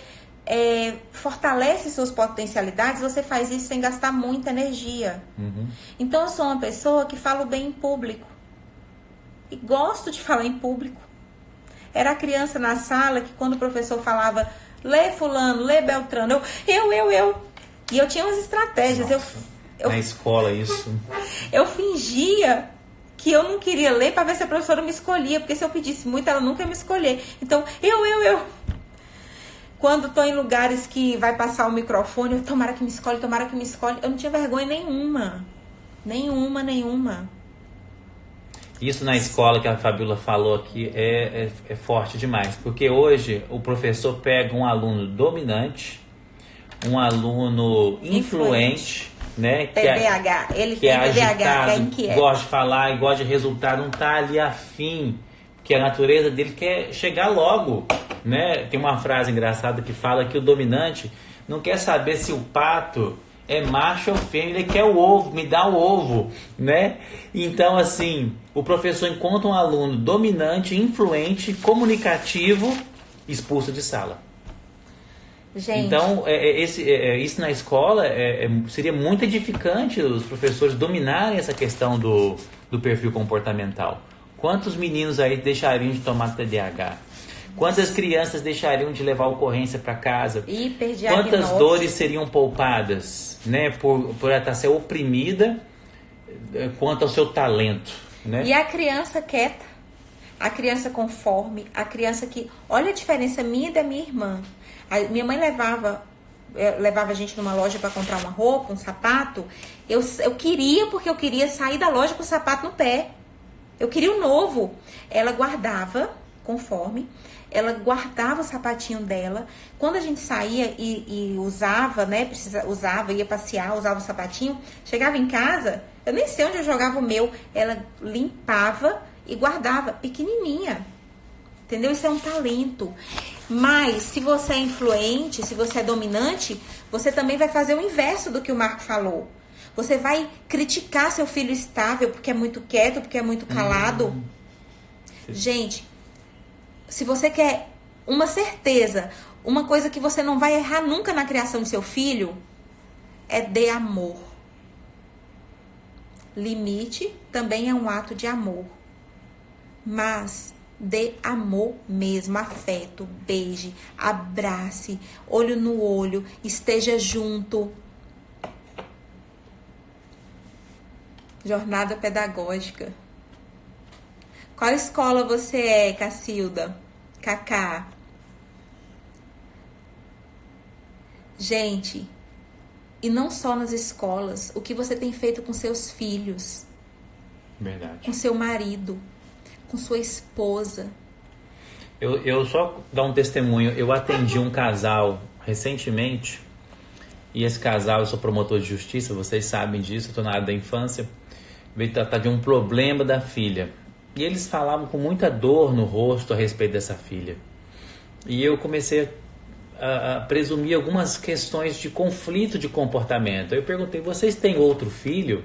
fortalece suas potencialidades, você faz isso sem gastar muita energia. Então eu sou uma pessoa que falo bem em público e gosto de falar em público. Era a criança na sala que quando o professor falava lê fulano, lê Beltrano, eu. E eu tinha umas estratégias. Na escola isso. Eu fingia que eu não queria ler para ver se a professora me escolhia, porque se eu pedisse muito, ela nunca ia me escolher. Então, eu. Quando tô em lugares que vai passar o microfone, eu, tomara que me escolhe. Eu não tinha vergonha nenhuma. Nenhuma. Isso na escola que a Fabíola falou aqui é forte demais, porque hoje o professor pega um aluno dominante, um aluno influente, né? TDAH, ele que tem é TDAH, agitado, é inquieto. gosta de falar e gosta de resultado, não tá ali afim, porque a natureza dele quer chegar logo, né? Tem uma frase engraçada que fala que o dominante não quer saber se o pato é macho ou fêmea, ele quer o ovo, me dá o ovo, né? Então, assim, o professor encontra um aluno dominante, influente, comunicativo, expulso de sala. Gente. Então, isso na escola seria muito edificante os professores dominarem essa questão do perfil comportamental. Quantos meninos aí deixariam de tomar TDAH? Quantas crianças deixariam de levar ocorrência para casa? Quantas dores seriam poupadas, né, por ela estar ser oprimida quanto ao seu talento, né? E a criança quieta, a criança conforme, a criança que... Olha a diferença minha e da minha irmã. Minha mãe levava a gente numa loja para comprar uma roupa, um sapato. Eu queria, porque eu queria sair da loja com o sapato no pé. Eu queria um novo. Ela guardava, conforme... Ela guardava o sapatinho dela. Quando a gente saía e usava, né? Ia passear, usava o sapatinho. Chegava em casa, eu nem sei onde eu jogava o meu. Ela limpava e guardava, pequenininha. Entendeu? Isso é um talento. Mas, se você é influente, se você é dominante, você também vai fazer o inverso do que o Marco falou. Você vai criticar seu filho estável porque é muito quieto, porque é muito calado. Gente... Se você quer uma certeza, uma coisa que você não vai errar nunca na criação de seu filho, é dê amor. Limite também é um ato de amor. Mas dê amor mesmo, afeto, beije, abrace, olho no olho, esteja junto. Jornada pedagógica. Qual escola você é, Cacilda? Cacá? Gente, e não só nas escolas, o que você tem feito com seus filhos? Verdade. Com seu marido, com sua esposa. Eu só dar um testemunho. Eu atendi um casal recentemente, e esse casal, eu sou promotor de justiça, vocês sabem disso, eu estou na área da infância, veio tratar de um problema da filha. E eles falavam com muita dor no rosto a respeito dessa filha. E eu comecei a presumir algumas questões de conflito de comportamento. Eu perguntei, vocês têm outro filho?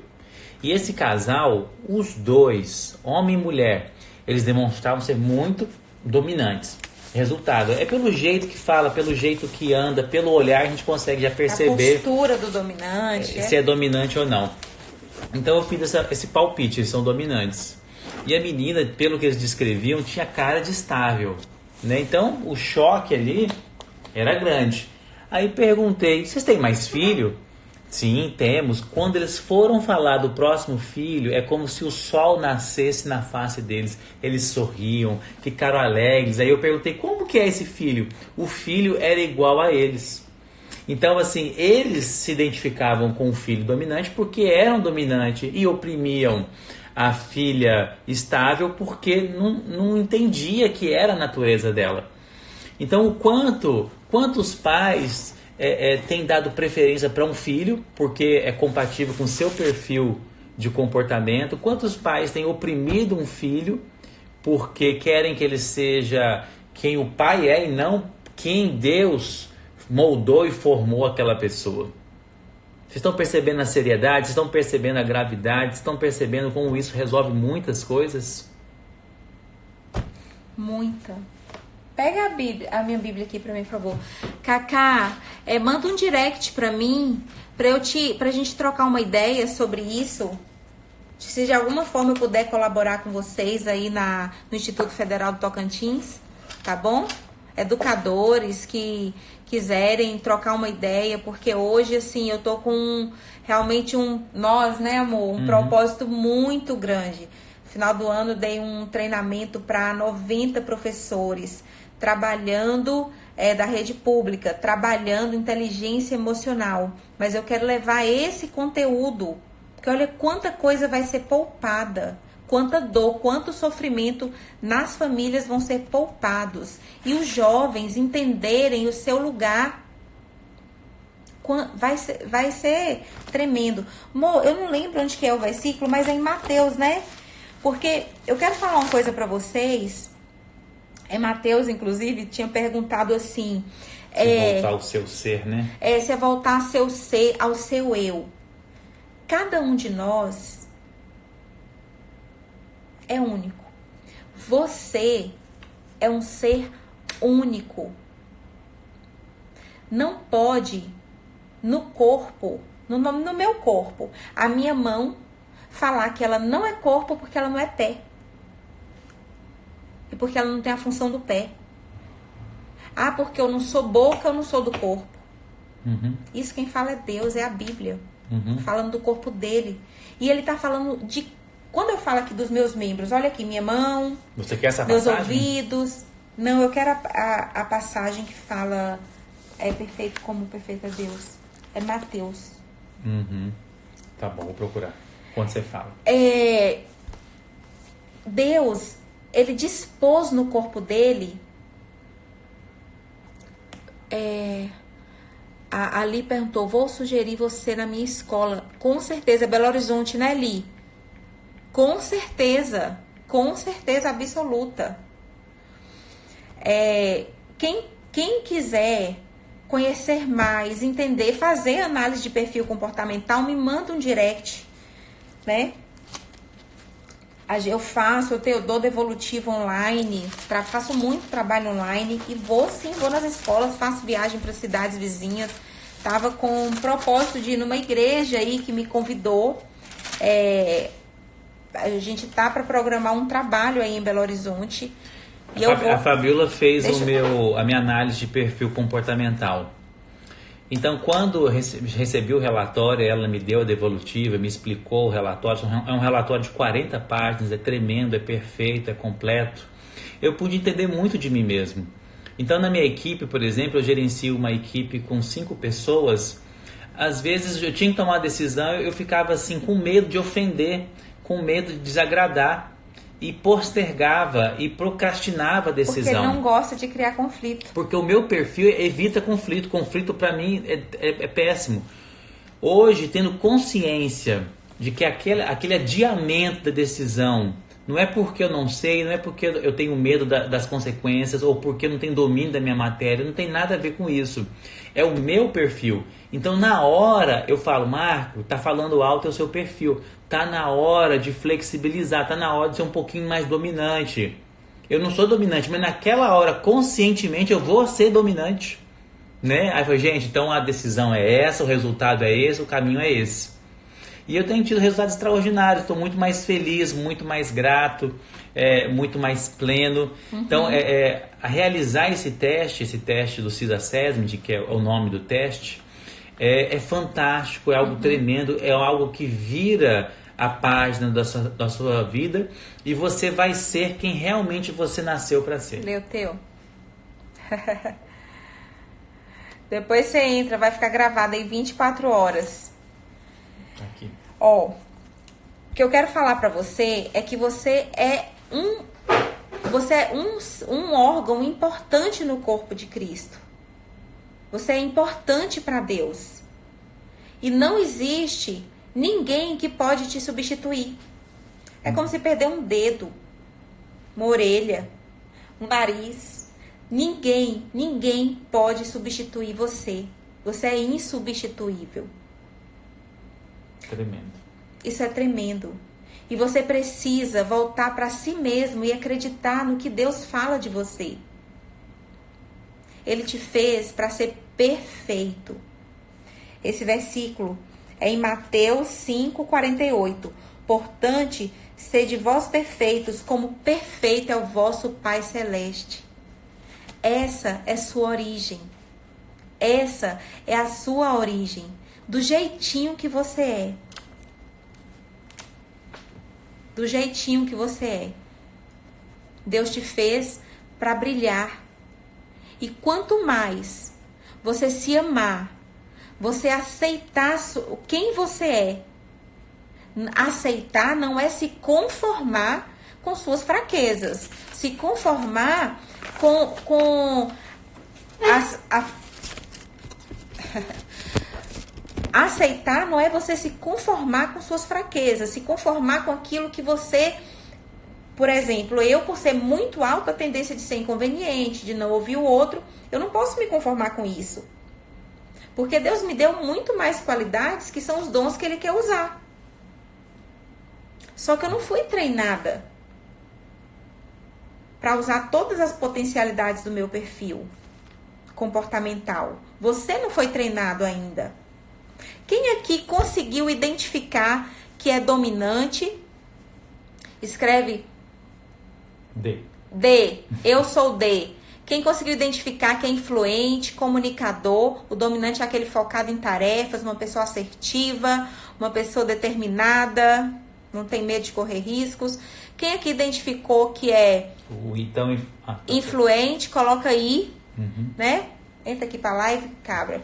E esse casal, os dois, homem e mulher, eles demonstravam ser muito dominantes. Resultado, é pelo jeito que fala, pelo jeito que anda, pelo olhar, a gente consegue já perceber... A postura do dominante. Se é dominante ou não. Então eu fiz esse palpite, eles são dominantes. E a menina, pelo que eles descreviam, tinha cara de estável, né? Então, o choque ali era grande. Aí perguntei, vocês têm mais filho? Sim, temos. Quando eles foram falar do próximo filho, é como se o sol nascesse na face deles. Eles sorriam, ficaram alegres. Aí eu perguntei, como que é esse filho? O filho era igual a eles. Então, assim, eles se identificavam com o filho dominante porque eram dominantes e oprimiam a filha estável porque não entendia que era a natureza dela. Então, quantos pais têm dado preferência para um filho, porque é compatível com o seu perfil de comportamento? Quantos pais têm oprimido um filho porque querem que ele seja quem o pai é e não quem Deus moldou e formou aquela pessoa? Vocês estão percebendo a seriedade? Vocês estão percebendo a gravidade? Vocês estão percebendo como isso resolve muitas coisas? Muita. Pega a minha Bíblia aqui pra mim, por favor. Cacá, manda um direct pra mim, pra gente trocar uma ideia sobre isso. Se de alguma forma eu puder colaborar com vocês aí no Instituto Federal do Tocantins, tá bom? Educadores que quiserem trocar uma ideia, porque hoje, assim, eu tô com realmente nós, né, amor? Um propósito muito grande. No final do ano, dei um treinamento para 90 professores, trabalhando da rede pública, trabalhando inteligência emocional. Mas eu quero levar esse conteúdo, porque olha quanta coisa vai ser poupada, quanta dor, quanto sofrimento nas famílias vão ser poupados. E os jovens entenderem o seu lugar. Vai ser tremendo. Amor, eu não lembro onde que é o versículo, mas é em Mateus, né? Porque eu quero falar uma coisa para vocês. Mateus, inclusive, tinha perguntado assim... Se voltar ao seu ser, né? Se é voltar ao seu ser, ao seu eu. Cada um de nós é único. Você é um ser único. Não pode, no corpo, no meu corpo, a minha mão falar que ela não é corpo porque ela não é pé. E porque ela não tem a função do pé. Porque eu não sou boca, eu não sou do corpo. Isso quem fala é Deus, é a Bíblia. Falando do corpo dele. E ele tá falando de... Quando eu falo aqui dos meus membros, olha aqui, minha mão... Você quer essa meus passagem? Ouvidos. Não, eu quero a passagem que fala... É perfeito como perfeito é Deus. É Mateus. Tá bom, vou procurar. Quando você fala. Deus, ele dispôs no corpo dele... A Li perguntou, vou sugerir você na minha escola. Com certeza, Belo Horizonte, né, Li? Com certeza absoluta. Quem quiser conhecer mais, entender, fazer análise de perfil comportamental, me manda um direct, né? Eu dou devolutivo online, faço muito trabalho online e vou nas escolas, faço viagem para cidades vizinhas. Tava com o propósito de ir numa igreja aí que me convidou. A gente tá para programar um trabalho aí em Belo Horizonte. E a Fabiola fez a minha análise de perfil comportamental. Então, quando eu recebi o relatório, ela me deu a devolutiva, me explicou o relatório. É um relatório de 40 páginas, é tremendo, é perfeito, é completo. Eu pude entender muito de mim mesmo. Então, na minha equipe, por exemplo, eu gerencio uma equipe com 5 pessoas. Às vezes, eu tinha que tomar uma decisão, eu ficava assim, com medo de ofender, com medo de desagradar. E postergava e procrastinava a decisão. Porque ele não gosta de criar conflito. Porque o meu perfil evita conflito. Conflito para mim é péssimo. Hoje, tendo consciência de que aquele adiamento da decisão não é porque eu não sei, não é porque eu tenho medo das consequências ou porque eu não tenho domínio da minha matéria, não tem nada a ver com isso. É o meu perfil. Então, na hora, eu falo, Marco, tá falando alto é o seu perfil. Tá na hora de flexibilizar, tá na hora de ser um pouquinho mais dominante. Eu não sou dominante, mas naquela hora, conscientemente, eu vou ser dominante. Né? Aí eu falei, gente, então a decisão é essa, o resultado é esse, o caminho é esse. E eu tenho tido resultados extraordinários, estou muito mais feliz, muito mais grato, muito mais pleno. Então, a realizar esse teste do CISA-SESMID, que é o nome do teste, é fantástico, é algo tremendo, é algo que vira a página da sua vida e você vai ser quem realmente você nasceu para ser. Lê o teu. Depois você entra, vai ficar gravado aí 24 horas. Aqui. O que eu quero falar pra você é que você é Você é um órgão importante no corpo de Cristo. Você é importante para Deus. E não existe ninguém que pode te substituir. É como se perder um dedo, uma orelha, um nariz. Ninguém pode substituir você. Você é insubstituível. Tremendo. Isso é tremendo. E você precisa voltar para si mesmo e acreditar no que Deus fala de você. Ele te fez para ser perfeito. Esse versículo é em Mateus 5:48. Portanto, sede vós perfeitos, como perfeito é o vosso Pai Celeste. Essa é sua origem. Essa é a sua origem. Do jeitinho que você é. Do jeitinho que você é. Deus te fez para brilhar. E quanto mais você se amar, você aceitar quem você é. Aceitar não é se conformar com suas fraquezas. Se conformar com aceitar não é você se conformar com suas fraquezas, se conformar com aquilo que você... Por exemplo, eu, por ser muito alta, a tendência de ser inconveniente, de não ouvir o outro, eu não posso me conformar com isso. Porque Deus me deu muito mais qualidades que são os dons que Ele quer usar. Só que eu não fui treinada para usar todas as potencialidades do meu perfil comportamental. Você não foi treinado ainda. Quem aqui conseguiu identificar que é dominante? Escreve D. Eu sou D. Quem conseguiu identificar que é influente, comunicador? O dominante é aquele focado em tarefas, uma pessoa assertiva, uma pessoa determinada, não tem medo de correr riscos. Quem aqui identificou que é influente? Coloca aí, né? Entra aqui pra live, cabra.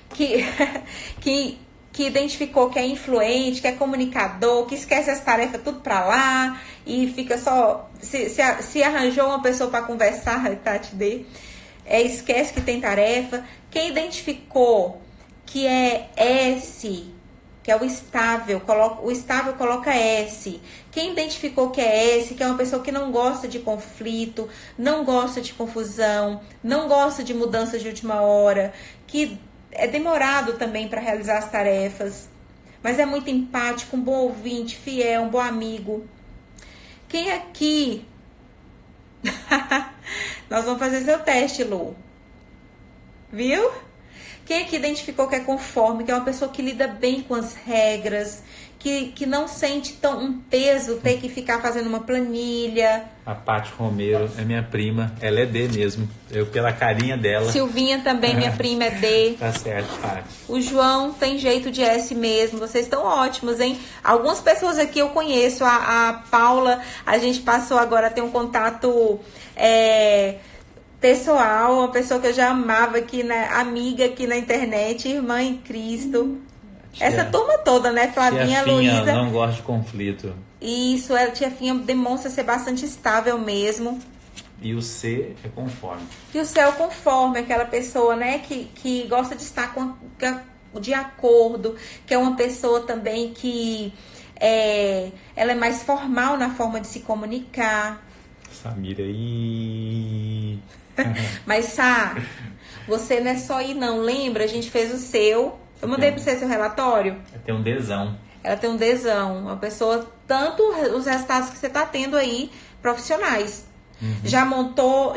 Que identificou que é influente, que é comunicador, que esquece as tarefas tudo pra lá e fica só... Se arranjou uma pessoa para conversar, Tati D, esquece que tem tarefa. Quem identificou que é S, que é o estável, coloca S. Quem identificou que é S, que é uma pessoa que não gosta de conflito, não gosta de confusão, não gosta de mudanças de última hora, que é demorado também para realizar as tarefas, mas é muito empático, um bom ouvinte, fiel, um bom amigo. Quem aqui... Nós vamos fazer seu teste, Lu. Viu? Quem aqui identificou que é conforme, que é uma pessoa que lida bem com as regras, que não sente tão um peso ter que ficar fazendo uma planilha. A Paty Romero é minha prima, ela é D mesmo, eu pela carinha dela. Silvinha também, minha prima, é D. Tá certo, Paty. O João tem jeito de S mesmo, vocês estão ótimos, hein? Algumas pessoas aqui eu conheço, a Paula, a gente passou agora a ter um contato pessoal, uma pessoa que eu já amava aqui, né? Amiga aqui na internet, irmã em Cristo. Essa turma toda, né? Flavinha, Luísa. Não gosta de conflito. Isso, a tia Finha demonstra ser bastante estável mesmo. E o C é conforme. E o C é o conforme, aquela pessoa, né? Que gosta de estar de acordo, que é uma pessoa também que ela é mais formal na forma de se comunicar. Samira aí. Mas, Sá, você não é só ir, não. Lembra? A gente fez o seu. Eu mandei pra você seu relatório. Tem um Dzão. Ela tem um Dzão. Uma pessoa, tanto os resultados que você tá tendo aí, profissionais. Já montou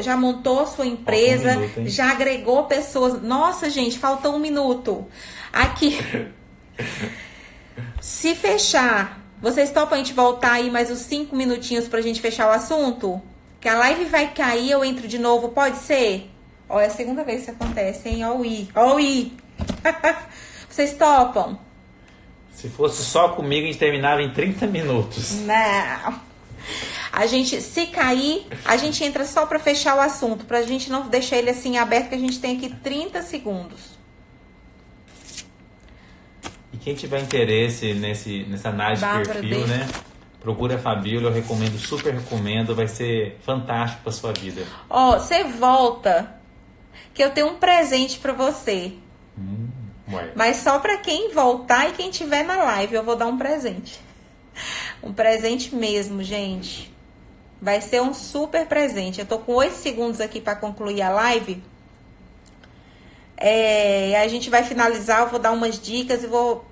a sua empresa, já agregou pessoas. Nossa, gente, falta 1 minuto. Aqui. Se fechar, vocês topam a gente voltar aí mais uns 5 minutinhos pra gente fechar o assunto? Que a live vai cair, eu entro de novo, pode ser? Ó, é a segunda vez que isso acontece, hein? Ó o I. Vocês topam? Se fosse só comigo, a gente terminava em 30 minutos. Não. A gente, se cair, a gente entra só pra fechar o assunto, pra gente não deixar ele assim aberto, que a gente tem aqui 30 segundos. E quem tiver interesse nessa análise de perfil, né? Procura a Fabíola, eu recomendo, super recomendo, vai ser fantástico pra sua vida. Ó, você volta, que eu tenho um presente pra você. Ué. Mas só pra quem voltar e quem tiver na live eu vou dar um presente. Um presente mesmo, gente. Vai ser um super presente. Eu tô com 8 segundos aqui pra concluir a live. A gente vai finalizar, eu vou dar umas dicas e vou